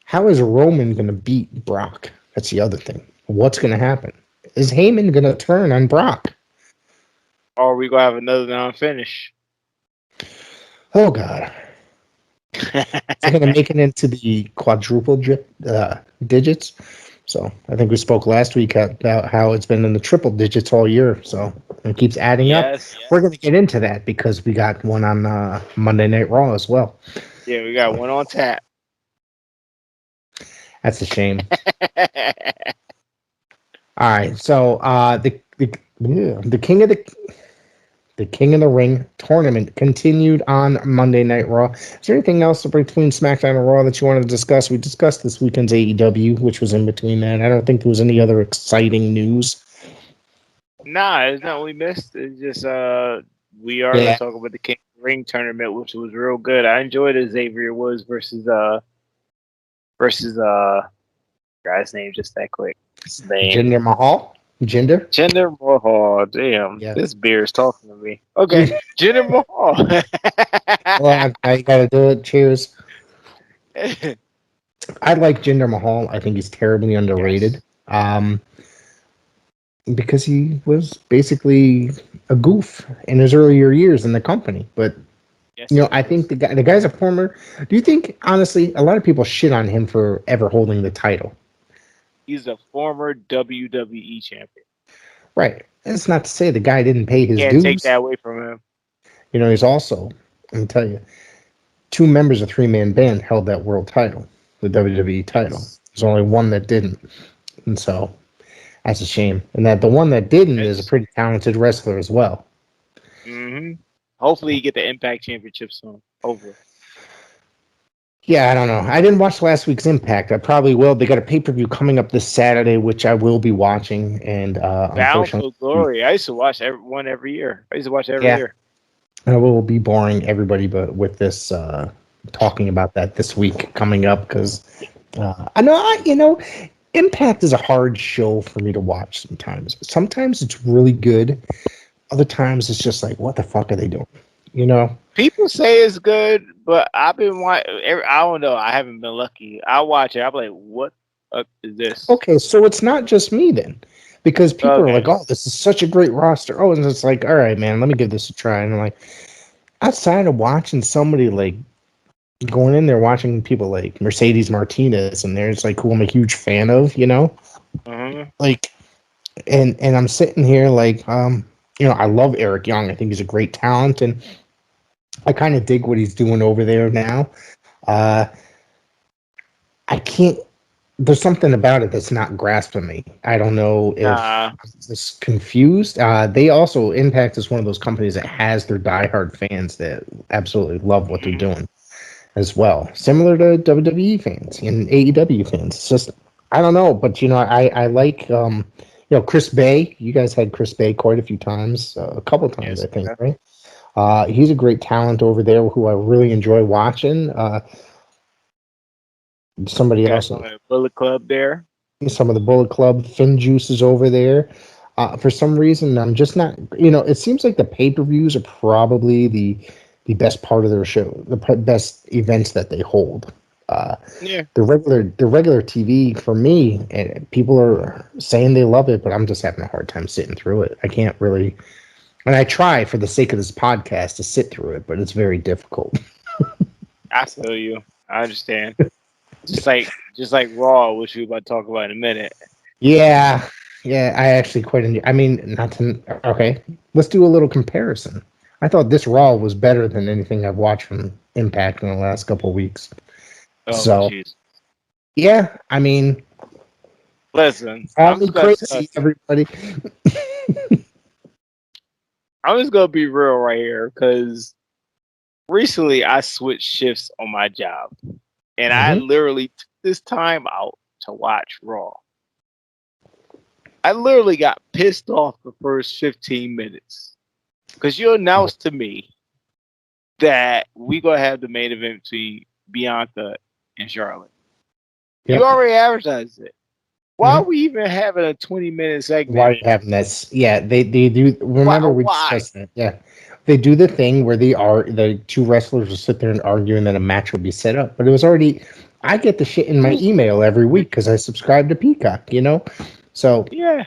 how is Roman going to beat Brock? That's the other thing. What's going to happen? Is Heyman going to turn on Brock? Or are we going to have another non-finish? Oh, God. It's going to make it into the quadruple digits. So I think we spoke last week about how it's been in the triple digits all year. So it keeps adding up. Yes. We're going to get into that because we got one on Monday Night Raw as well. Yeah, we got one on tap. That's a shame. All right, so the King of the Ring tournament continued on Monday Night Raw. Is there anything else between SmackDown and Raw that you wanted to discuss? We discussed this weekend's AEW, which was in between that. I don't think there was any other exciting news. Nah, it's not what we missed. It's just we are gonna talk about the King of the Ring tournament, which was real good. I enjoyed it. Xavier Woods versus guy's name just that quick. His name. Jinder Mahal. Jinder Mahal. Damn, Yeah. this beer is talking to me. Okay, Jinder Mahal. Well, I gotta do it. Cheers. I like Jinder Mahal. I think he's terribly underrated. Because he was basically a goof in his earlier years in the company. But I think the guy's a former. Do you think, honestly, a lot of people shit on him for ever holding the title? He's a former WWE champion. Right. That's not to say the guy didn't pay his dues. Can't take that away from him. He's also, let me tell you, 2 members of 3-man band held that world title, the WWE title. There's only one that didn't. And so that's a shame. And that the one that didn't is a pretty talented wrestler as well. Mm-hmm. Hopefully you get the Impact Championship soon. Hopefully. Yeah, I don't know. I didn't watch last week's Impact. I probably will. They got a pay-per-view coming up this Saturday, which I will be watching. And Bound for Glory. I used to watch one every year. I used to watch it every year. I will be boring everybody, but with this talking about that this week coming up, because I know Impact is a hard show for me to watch sometimes. Sometimes it's really good. Other times it's just like, what the fuck are they doing? People say it's good, but I've been watching. I don't know. I haven't been lucky. I watch it. I'm like, what is this? Okay, so it's not just me then, because people are like, oh, this is such a great roster. Oh, and it's like, all right, man, let me give this a try. And I'm like, outside of watching somebody like going in there watching people like Mercedes Martinez, and there's like who I'm a huge fan of, like, and I'm sitting here like, I love Eric Young. I think he's a great talent, and I kind of dig what he's doing over there now. I can't. There's something about it that's not grasping me. I don't know if I'm just confused. They also, Impact is one of those companies that has their diehard fans that absolutely love what they're doing as well. Similar to WWE fans and AEW fans. It's just, I don't know, but I like Chris Bay. You guys had Chris Bay quite a few times, a couple of times, I think, right? He's a great talent over there who I really enjoy watching. Somebody else, Bullet Club there. Some of the Bullet Club, Finn Juice is over there. For some reason, I'm just not. It seems like the pay-per-views are probably the best part of their show, the best events that they hold. The regular TV for me, and people are saying they love it, but I'm just having a hard time sitting through it. I can't really, and I try for the sake of this podcast to sit through it, but it's very difficult. I feel you. I understand. just like Raw, which we're about to talk about in a minute. Yeah, I actually quite enjoy. I mean, okay, let's do a little comparison. I thought this Raw was better than anything I've watched from Impact in the last couple of weeks. Geez. Yeah, I mean, listen, I'm crazy, everybody. I'm just gonna be real right here, because recently I switched shifts on my job, and I literally took this time out to watch Raw. I literally got pissed off the first 15 minutes, because you announced to me that we gonna have the main event between Bianca and Charlotte. Yep. You already advertised it. Why are we even having a 20-minute segment? Why are you having this? Yeah, they do. Remember we discussed that. Yeah, they do the thing where the two wrestlers will sit there and argue, and then a match will be set up. But it was already. I get the shit in my email every week because I subscribe to Peacock. So yeah.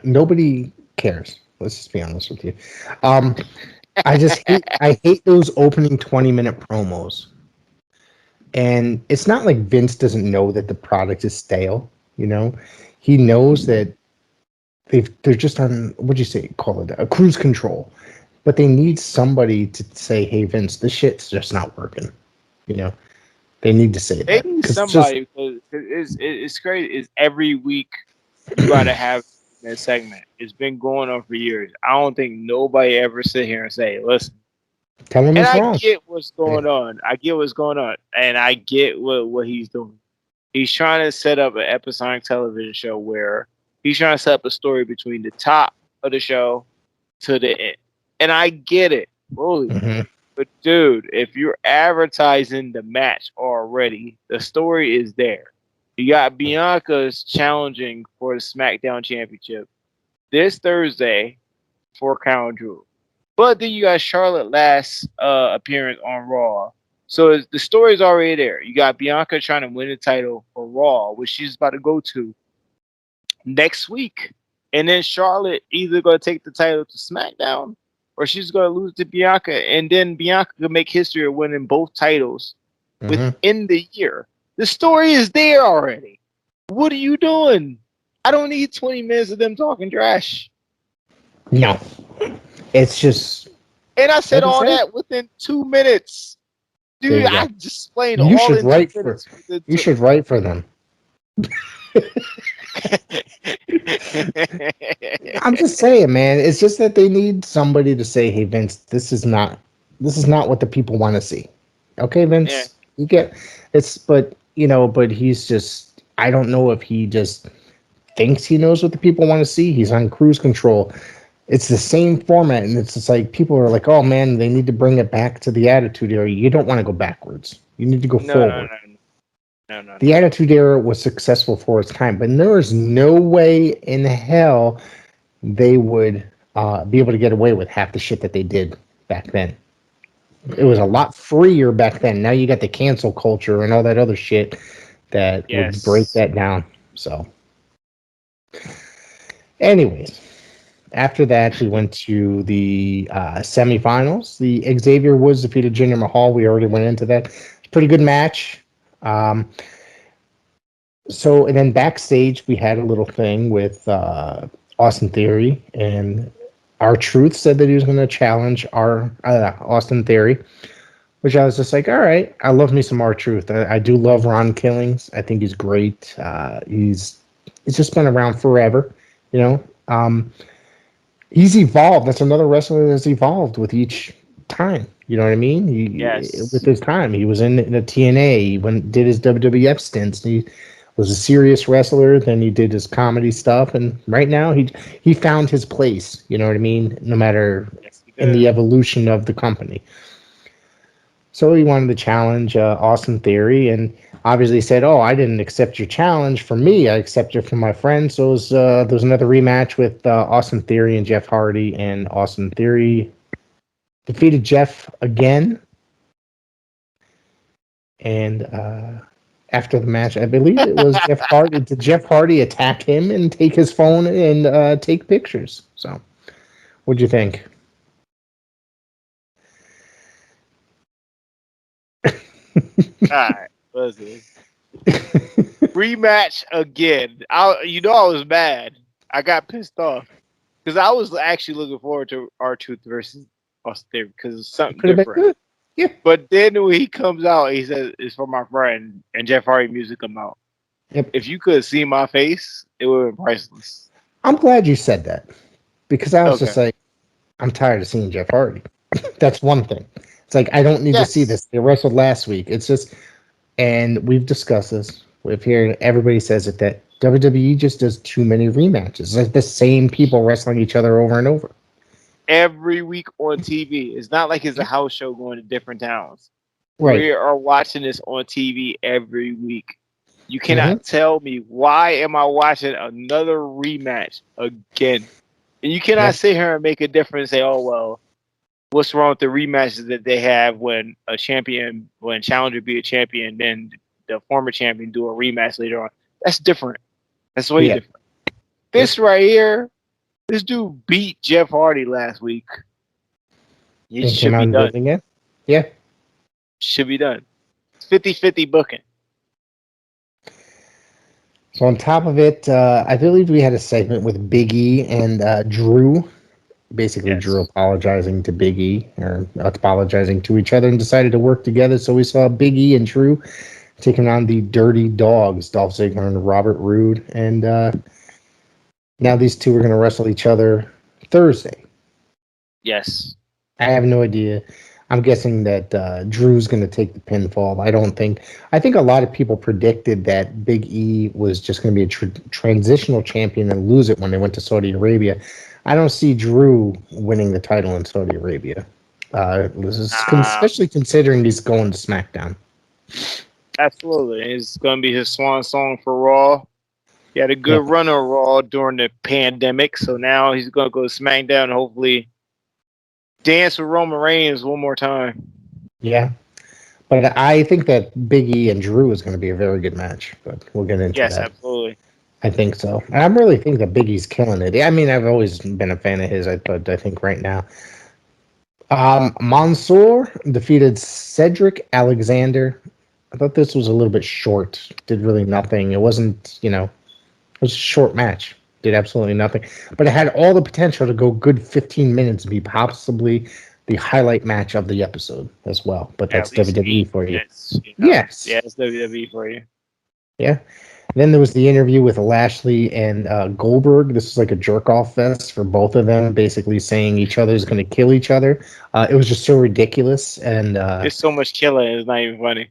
Nobody cares. Let's just be honest with you. I hate those opening 20-minute promos. And it's not like Vince doesn't know that the product is stale. He knows that they're just on, what'd you say, call it a cruise control. But they need somebody to say, hey, Vince, this shit's just not working. They need to say They that. need 'Cause somebody because it's crazy. It's every week you gotta have that segment. It's been going on for years. I don't think nobody ever sit here and say, "Listen." tell them And it's I wrong. get what's going on. I get what's going on, and I get what he's doing. He's trying to set up an episodic television show where he's trying to set up a story between the top of the show to the end. And I get it, fully. Mhm. But dude, if you're advertising the match already, the story is there. You got Bianca's challenging for the SmackDown Championship this Thursday for Crown Jewel. But then you got Charlotte last appearance on Raw. So the story's already there. You got Bianca trying to win the title for Raw, which she's about to go to next week. And then Charlotte either going to take the title to SmackDown or she's going to lose to Bianca. And then Bianca can make history of winning both titles within the year. The story is there already. What are you doing? I don't need 20 minutes of them talking trash. No. It's just. And I said Like I all said. that within 2 minutes. There Dude, you go. I just explained You all should in write 2 for. minutes. You should write for them. I'm just saying, man. It's just that they need somebody to say, "Hey, Vince, this is not what the people want to see." Okay, Vince, Yeah. you get it's, but he's just. I don't know if he just thinks he knows what the people want to see. He's on cruise control. It's the same format, and it's just like people are like, "Oh man, they need to bring it back to the Attitude Era." You don't want to go backwards. You need to go forward. No. The Attitude Era was successful for its time, but there is no way in hell they would be able to get away with half the shit that they did back then. It was a lot freer back then. Now you got the cancel culture and all that other shit that would break that down. So, anyways, after that, we went to the semifinals. The Xavier Woods defeated Jinder Mahal. We already went into that. Pretty good match. So, and then backstage, we had a little thing with Austin Theory, and R-Truth said that he was going to challenge our Austin Theory, which I was just like, all right, I love me some R-Truth. I do love Ron Killings. I think he's great. He's just been around forever, he's evolved. That's another wrestler that's evolved with each time. You know what I mean? With his time, he was in the TNA. He did his WWF stints. He was a serious wrestler. Then he did his comedy stuff, and right now he found his place. You know what I mean? No matter in the evolution of the company. So he wanted to challenge Austin Theory, and obviously said, "Oh, I didn't accept your challenge for me. I accepted it from my friend." So there was another rematch with Austin Theory and Jeff Hardy, and Austin Theory defeated Jeff again. And after the match, I believe it was Jeff Hardy. Did Jeff Hardy attack him and take his phone and take pictures? So, what'd you think? All right, listen. Rematch again. I was mad. I got pissed off because I was actually looking forward to R-Truth versus Austin Theory because it's something different. Yeah. But then when he comes out, he says it's for my friend, and Jeff Hardy music come out. Yep. If you could see my face, it would have been priceless. I'm glad you said that because I was just like, I'm tired of seeing Jeff Hardy. That's one thing. It's like, I don't need to see this. They wrestled last week. It's just, and we've discussed this. We've heard everybody says it, that WWE just does too many rematches. It's like the same people wrestling each other over and over. Every week on TV. It's not like it's a house show going to different towns. Right. We are watching this on TV every week. You cannot tell me why am I watching another rematch again. And you cannot sit here and make a difference and say, oh, well, what's wrong with the rematches that they have when challenger be a champion, then the former champion do a rematch later on. That's different. That's way different. This right here, this dude beat Jeff Hardy last week. It should be done. Again? Yeah. Should be done. 50-50 booking. So on top of it, I believe we had a segment with Big E and Drew. Basically, Yes. Drew apologizing to Big E, or apologizing to each other, and decided to work together. So we saw Big E and Drew taking on the Dirty Dogs, Dolph Ziggler and Robert Roode. And now these two are going to wrestle each other Thursday. Yes. I have no idea. I'm guessing that Drew's going to take the pinfall. I think a lot of people predicted that Big E was just going to be a transitional champion and lose it when they went to Saudi Arabia. I don't see Drew winning the title in Saudi Arabia, especially considering he's going to SmackDown. Absolutely. It's going to be his swan song for Raw. He had a good run on Raw during the pandemic, so now he's going to go to SmackDown and hopefully dance with Roman Reigns one more time. Yeah. But I think that Big E and Drew is going to be a very good match, but we'll get into that. Yes, absolutely. I think so. And I really think that Big E's killing it. I mean, I've always been a fan of his, but I think right now. Mansoor defeated Cedric Alexander. I thought this was a little bit short. Did really nothing. It wasn't, it was a short match. Did absolutely nothing. But it had all the potential to go good 15 minutes and be possibly the highlight match of the episode as well. But that's WWE for you. Yes. Yeah, it's WWE for you. Yeah. Then there was the interview with Lashley and Goldberg. This was like a jerk-off fest for both of them, basically saying each other's going to kill each other. It was just so ridiculous. And there's so much killing, it's not even funny.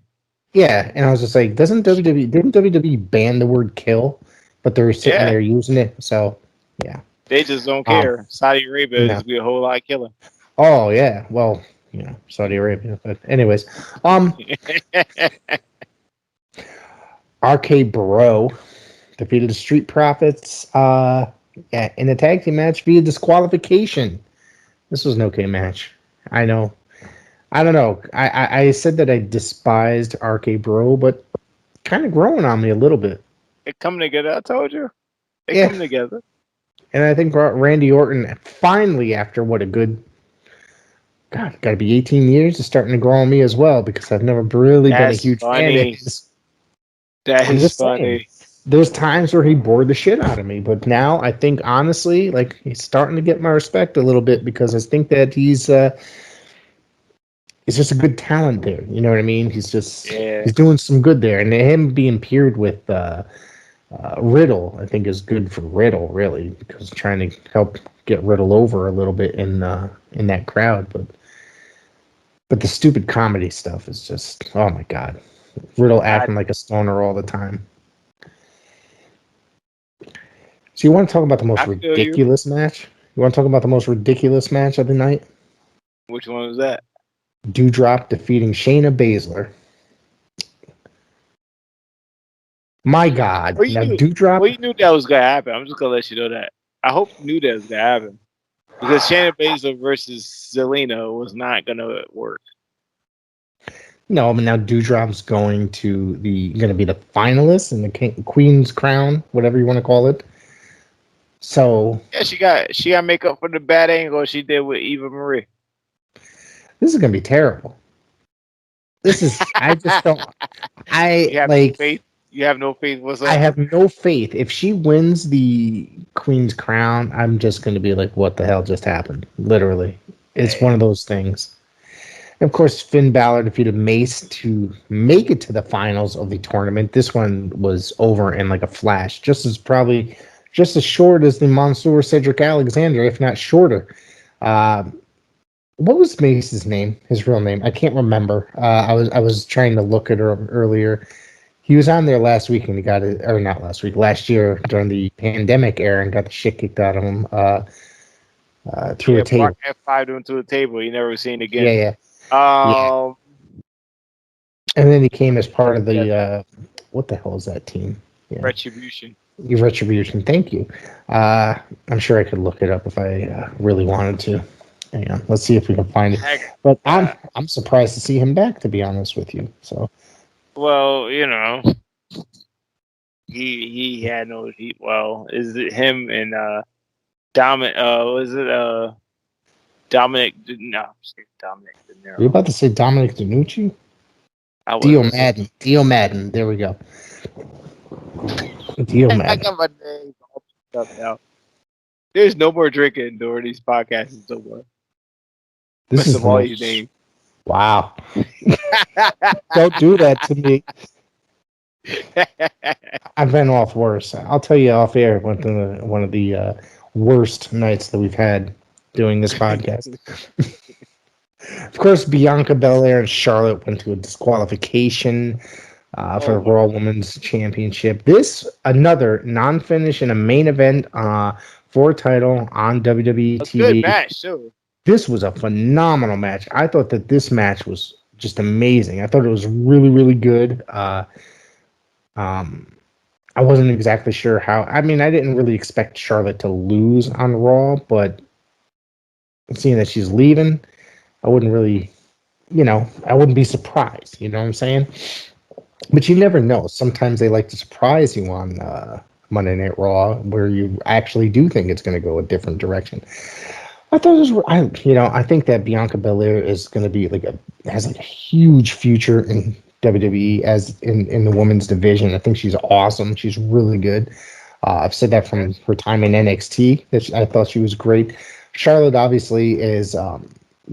Yeah, and I was just like, didn't WWE ban the word kill? But they're sitting there using it, so yeah. They just don't care. Saudi Arabia is going to be a whole lot of killing. Oh, yeah. Well, Saudi Arabia. But anyways. RK Bro defeated the Street Profits in a tag team match via disqualification. This was an okay match. I know. I don't know. I said that I despised RK Bro, but kind of growing on me a little bit. They come together, I told you. They come together. And I think Randy Orton finally, after what a good, got to be 18 years, is starting to grow on me as well, because I've never really been a huge fan of his. That is funny. There's times where he bored the shit out of me, but now I think, honestly, like, he's starting to get my respect a little bit, because I think that he's just a good talent there. You know what I mean? He's just he's doing some good there, and him being paired with Riddle, I think, is good for Riddle, really, because trying to help get Riddle over a little bit in that crowd, but the stupid comedy stuff is just, oh my god. Riddle acting like a stoner all the time. So you want to talk about the most ridiculous match? You want to talk about the most ridiculous match of the night? Which one was that? Doudrop defeating Shayna Baszler. My God. Well, Doudrop. Well, you knew that was going to happen. I'm just going to let you know that. I hope you knew that was going to happen. Because Shayna Baszler versus Zelina was not going to work. No, but now Doudrop's going to be the finalist in the Queen's Crown, whatever you want to call it. So yeah, she got makeup for the bad angle she did with Eva Marie. This is gonna be terrible. This is I just don't you have no faith. You have no faith whatsoever. I have no faith. If she wins the Queen's Crown, I'm just gonna be like, what the hell just happened? Literally. It's one of those things. And of course, Finn Balor defeated Mace to make it to the finals of the tournament. This one was over in like a flash, just as short as the Mansoor Cedric Alexander, if not shorter. What was Mace's name? His real name? I can't remember. I was trying to look at her earlier. He was on there last week and he got it, or not last week, last year during the pandemic era, and got the shit kicked out of him through a table. F5 into a table. You never seen it again. Yeah. And then he came as part of the what the hell is that team? Yeah. Retribution. Thank you. I'm sure I could look it up if I really wanted to. Hang on, let's see if we can find it. But I'm surprised to see him back, to be honest with you. So, well, he had no heat. Well, is it him and Dominic? Was it Dominic? No, Dominic. Are you about to say Dominic DeNucci? Dio Madden. There we go. Dio Madden. I got my name all up now. There's no more drinking during these podcasts no more. This is all these names. Wow. Don't do that to me. I've been off worse. I'll tell you off air one of the worst nights that we've had doing this podcast. Of course, Bianca Belair and Charlotte went to a disqualification for the Raw Women's Championship. This, another non-finish in a main event for a title on WWE TV. Good match, too. This was a phenomenal match. I thought that this match was just amazing. I thought it was really, really good. I wasn't exactly sure how. I mean, I didn't really expect Charlotte to lose on Raw, but seeing that she's leaving, I wouldn't really, I wouldn't be surprised. You know what I'm saying? But you never know. Sometimes they like to surprise you on Monday Night Raw, where you actually do think it's going to go a different direction. I thought it was, I think that Bianca Belair is going to be has a huge future in WWE as in the women's division. I think she's awesome. She's really good. I've said that from her time in NXT. I thought she was great. Charlotte obviously is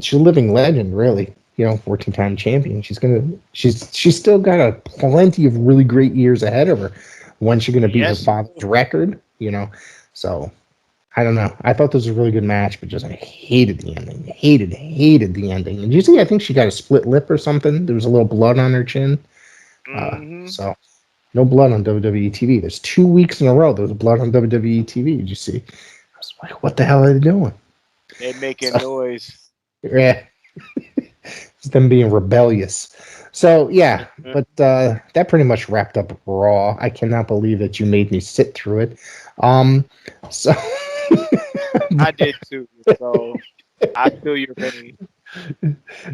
she's a living legend, really. 14-time champion. She's still got plenty of really great years ahead of her. When's she going to beat her father's record? So. I don't know. I thought this was a really good match, but I hated the ending. Hated the ending. And you see, I think she got a split lip or something. There was a little blood on her chin. So, no blood on WWE TV. There's 2 weeks in a row there was blood on WWE TV. Did you see? I was like, what the hell are they doing? They're making noise. Yeah. It's them being rebellious. So, yeah. But that pretty much wrapped up Raw. I cannot believe that you made me sit through it. So... I did too, so I feel your pain.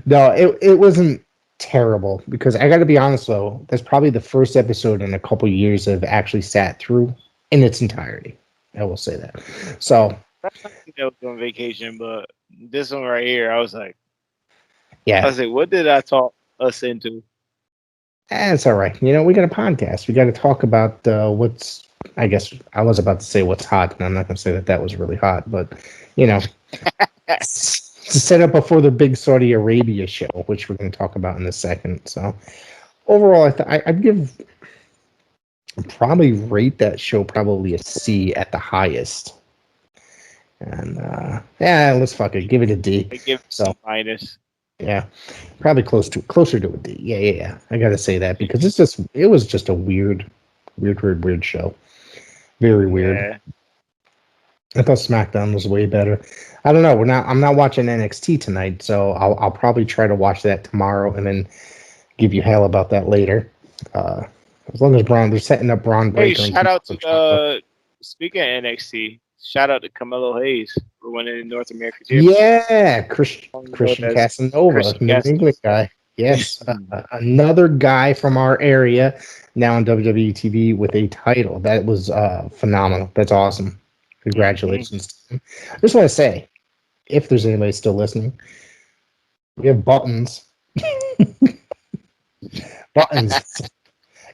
No, it wasn't terrible, because I got to be honest though, that's probably the first episode in a couple of years I've actually sat through in its entirety. I will say that. So I was on vacation, but this one right here, I was like, what did I talk us into? It's all right. We got a podcast. We got to talk about what's. I guess I was about to say what's hot, and I'm not going to say that was really hot, but, to set up before the big Saudi Arabia show, which we're going to talk about in a second. So, overall, I'd probably rate that show probably a C at the highest. And, let's fuck it. Give it a D. I give it a minus. Yeah, probably closer to a D. Yeah. I got to say that, because it was just a weird show. Very weird. Yeah. I thought SmackDown was way better. I don't know. I'm not watching NXT tonight, so I'll probably try to watch that tomorrow and then give you hell about that later. As long as they're setting up Braun Breaker. Hey, shout out to speaking of NXT, shout out to Carmelo Hayes for winning North America Championship. Yeah, Christian Casanova, New England guy. Yes, another guy from our area now on WWE TV with a title. That was phenomenal. That's awesome. Congratulations. I just want to say, if there's anybody still listening, we have buttons.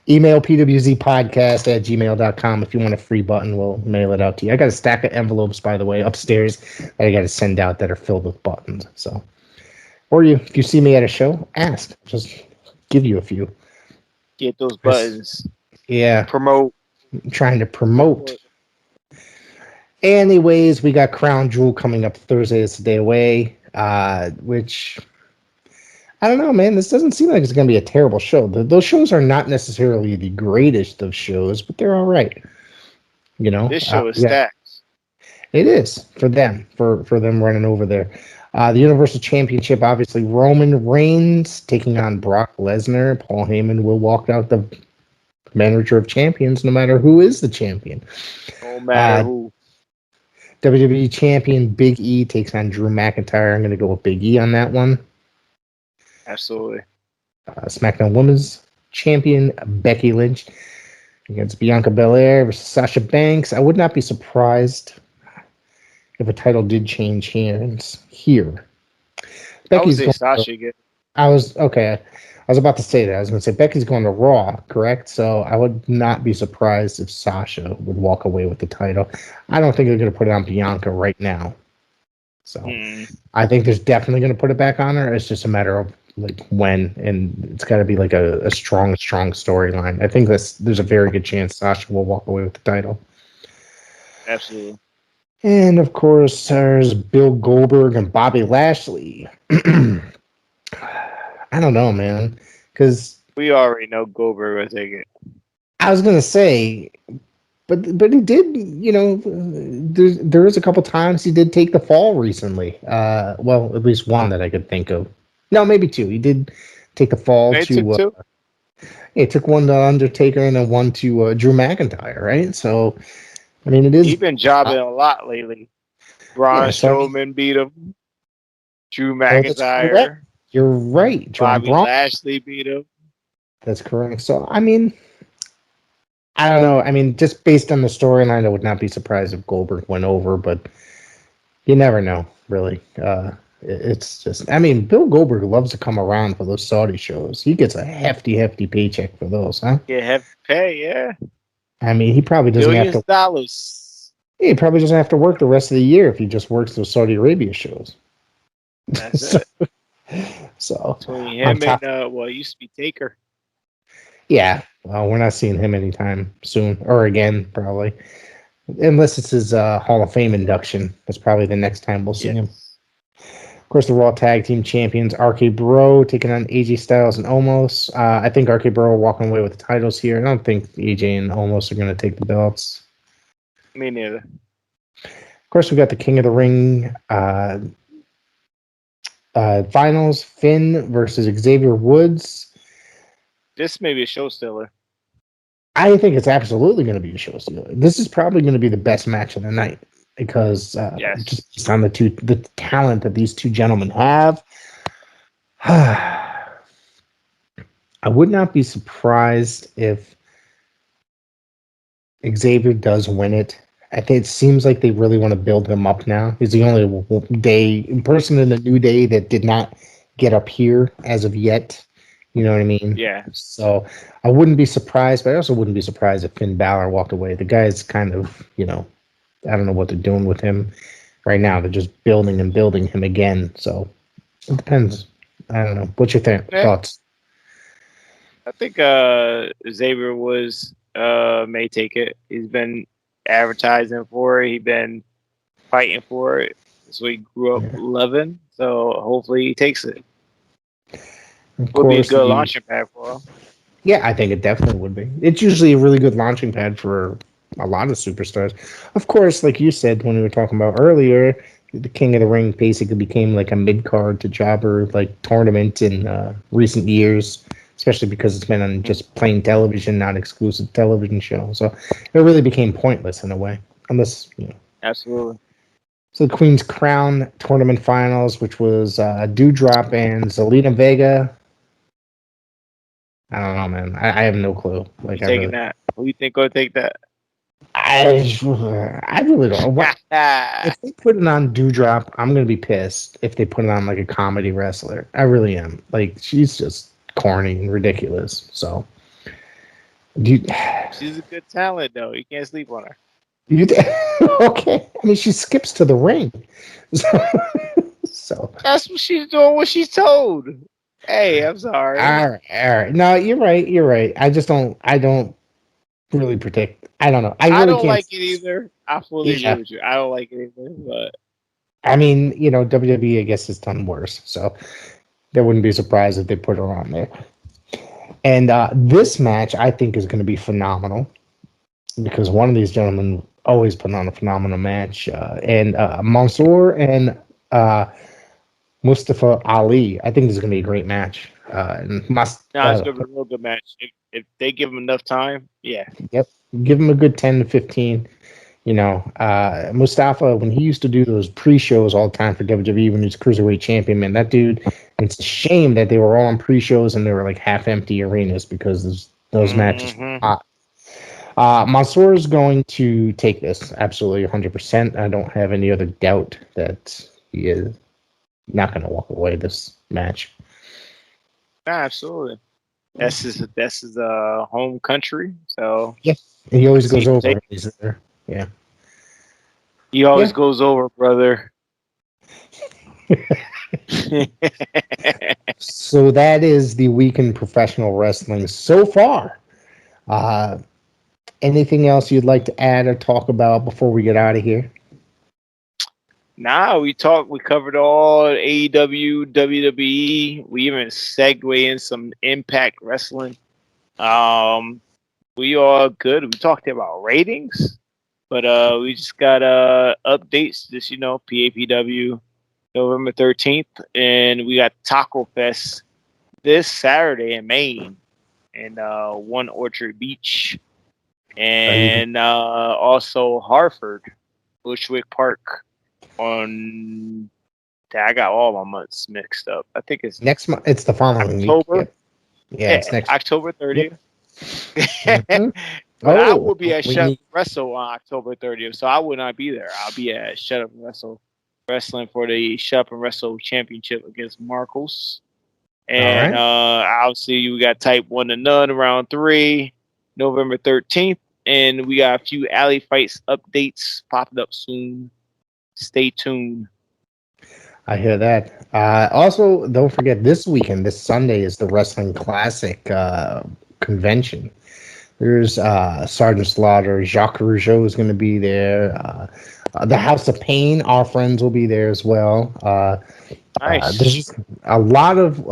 Email pwzpodcast@gmail.com if you want a free button. We'll mail it out to you. I got a stack of envelopes, by the way, upstairs that I got to send out that are filled with buttons. So. Or if you see me at a show, ask. Just give you a few. Get those buttons. Yeah. Promote. I'm trying to promote. Anyways, we got Crown Jewel coming up Thursday. It's a day away. Which, I don't know, man. This doesn't seem like it's going to be a terrible show. Those shows are not necessarily the greatest of shows, but they're all right. This show is stacked. It is for them, for them running over there. The Universal Championship, obviously, Roman Reigns taking on Brock Lesnar. Paul Heyman will walk out the manager of champions no matter who is the champion. No matter who. WWE Champion Big E takes on Drew McIntyre. I'm going to go with Big E on that one. Absolutely. SmackDown Women's Champion Becky Lynch against Bianca Belair versus Sasha Banks. I would not be surprised if a title did change hands here. Becky's going Sasha again. I was okay. I was about to say that. I was going to say Becky's going to Raw, correct? So I would not be surprised if Sasha would walk away with the title. I don't think they're going to put it on Bianca right now. So I think there's definitely going to put it back on her. It's just a matter of like when, and it's got to be like a strong storyline. I think there's a very good chance Sasha will walk away with the title. Absolutely. And of course, there's Bill Goldberg and Bobby Lashley. I don't know, man, because we already know Goldberg will take it. I was gonna say, but he did, you know, there is a couple times he did take the fall recently. Well, at least one that I could think of. No, maybe two. He did take the fall They to. took two? He took one to Undertaker and then one to Drew McIntyre, right? So, I mean, it is. He's been jobbing a lot lately. Braun Strowman beat him. Drew McIntyre. You're right. Bobby Lashley beat him. That's correct. So, I mean, I don't know. I mean, just based on the storyline, I would not be surprised if Goldberg went over, but you never know, really. It's just, I mean, Bill Goldberg loves to come around for those Saudi shows. He gets a hefty paycheck for those, huh? Yeah, hefty pay, yeah. I mean, he probably doesn't $Millions have to. Dollars. He probably doesn't have to work the rest of the year if he just works those Saudi Arabia shows. That's it. So between him and it used to be Taker. Yeah, well, we're not seeing him anytime soon or again, probably, unless it's his Hall of Fame induction. That's probably the next time we'll see him. Of course, the Raw Tag Team Champions, RK Bro, taking on AJ Styles and Omos. I think RK Bro are walking away with the titles here. I don't think AJ and Omos are going to take the belts. Me neither. Of course, we got the King of the Ring finals, Finn versus Xavier Woods. This may be a show stealer. I think it's absolutely going to be a show stealer. This is probably going to be the best match of the night because just based on the talent that these two gentlemen have. I would not be surprised if Xavier does win it. I think it seems like they really want to build him up now. He's the only person in the New Day that did not get up here as of yet. You know what I mean? Yeah. So I wouldn't be surprised, but I also wouldn't be surprised if Finn Balor walked away. The guy's kind of, I don't know what they're doing with him right now. They're just building him again. So it depends. I don't know. What's your thoughts? I think Xavier may take it. He's been advertising for it. He's been fighting for it. So he grew up loving. So hopefully he takes it. Would be a good launching pad for him. Yeah, I think it definitely would be. It's usually a really good launching pad for a lot of superstars. Of course, like you said when we were talking about earlier, the King of the Ring basically became like a mid-card to jobber like tournament in recent years, especially because it's been on just plain television, not exclusive television show. So it really became pointless in a way, unless, Absolutely. So the Queen's Crown tournament finals, which was Doudrop and Zelina Vega. I don't know, man. I have no clue. Like, that? Who you think will take that? I really don't. If they put it on Doudrop, I'm gonna be pissed. If they put it on like a comedy wrestler, I really am. Like, she's just corny and ridiculous. So, she's a good talent, though. You can't sleep on her. Okay? I mean, she skips to the ring. So that's what she's doing. What she's told. Hey, I'm sorry. All right. No, you're right. I don't really predict. I don't know. I don't like it either. I fully agree with you. I don't like it either, but I mean, WWE, I guess, has done worse. So there wouldn't be surprised if they put her on there. And this match, I think, is going to be phenomenal because one of these gentlemen always put on a phenomenal match. And Mansoor and Mustafa Ali. I think this is going to be a great match. It's going to be a real good match. If they give him enough time, yeah. Yep. Give him a good 10 to 15. Mustafa, when he used to do those pre-shows all the time for WWE when he was Cruiserweight Champion, man, that dude, it's a shame that they were all on pre-shows and they were like half-empty arenas because those matches were hot. Mansoor is going to take this, absolutely 100%. I don't have any other doubt that he is not going to walk away this match. Absolutely. That's his home country. So Yeah, he always goes over. Take- He's there. Yeah. he always Yeah. goes over, brother. So that is the week in professional wrestling so far. Anything else you'd like to add or talk about before we get out of here? Nah, we covered all AEW, WWE. We even segued in some Impact Wrestling. We all good. We talked about ratings, but we just got updates. Just PAPW November 13th, and we got Taco Fest this Saturday in Maine, in One Orchard Beach, and also Hartford, Bushwick Park. I got all my months mixed up. I think it's Next month. It's the following October. week. Yeah, it's next. October 30th. Mhm. But I Oh, will be at we Shut Up need- Wrestle on October 30th, so I will not be there. I'll be at Shut Up Wrestle wrestling for the Shut Up and Wrestle Championship against Marcos. And obviously we got Type 1 to None round 3, November 13th, and we got a few alley fights updates popping up soon. Stay tuned. I hear that. Also, don't forget this weekend, this Sunday, is the Wrestling Classic convention. There's Sergeant Slaughter, Jacques Rougeau is going to be there. The House of Pain, our friends, will be there as well. Nice. There's just a lot of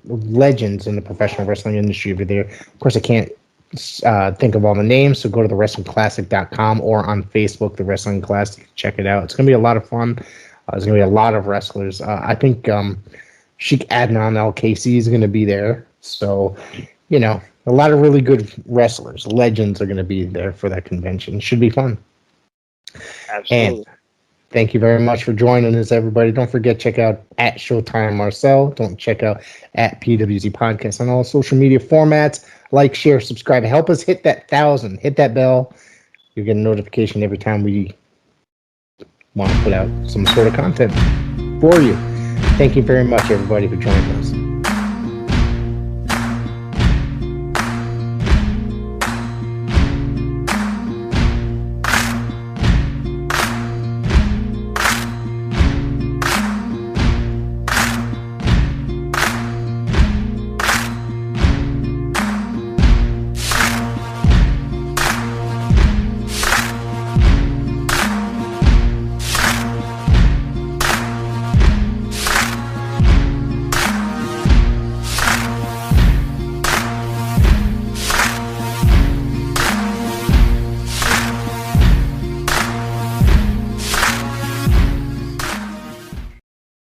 legends in the professional wrestling industry over there. Of course, I can't think of all the names, so go to thewrestlingclassic.com or on Facebook, The Wrestling Classic. Check it out. It's going to be a lot of fun. There's going to be a lot of wrestlers. I think Sheik Adnan LKC is going to be there. So, a lot of really good wrestlers, legends are going to be there for that convention. Should be fun. Absolutely. And thank you very much for joining us, everybody. Don't forget, check out at Showtime Marcel. Don't check out at PWZ Podcast on all social media formats. Like, share, subscribe. Help us hit that 1,000. Hit that bell. You'll get a notification every time we want to put out some sort of content for you. Thank you very much, everybody, for joining us.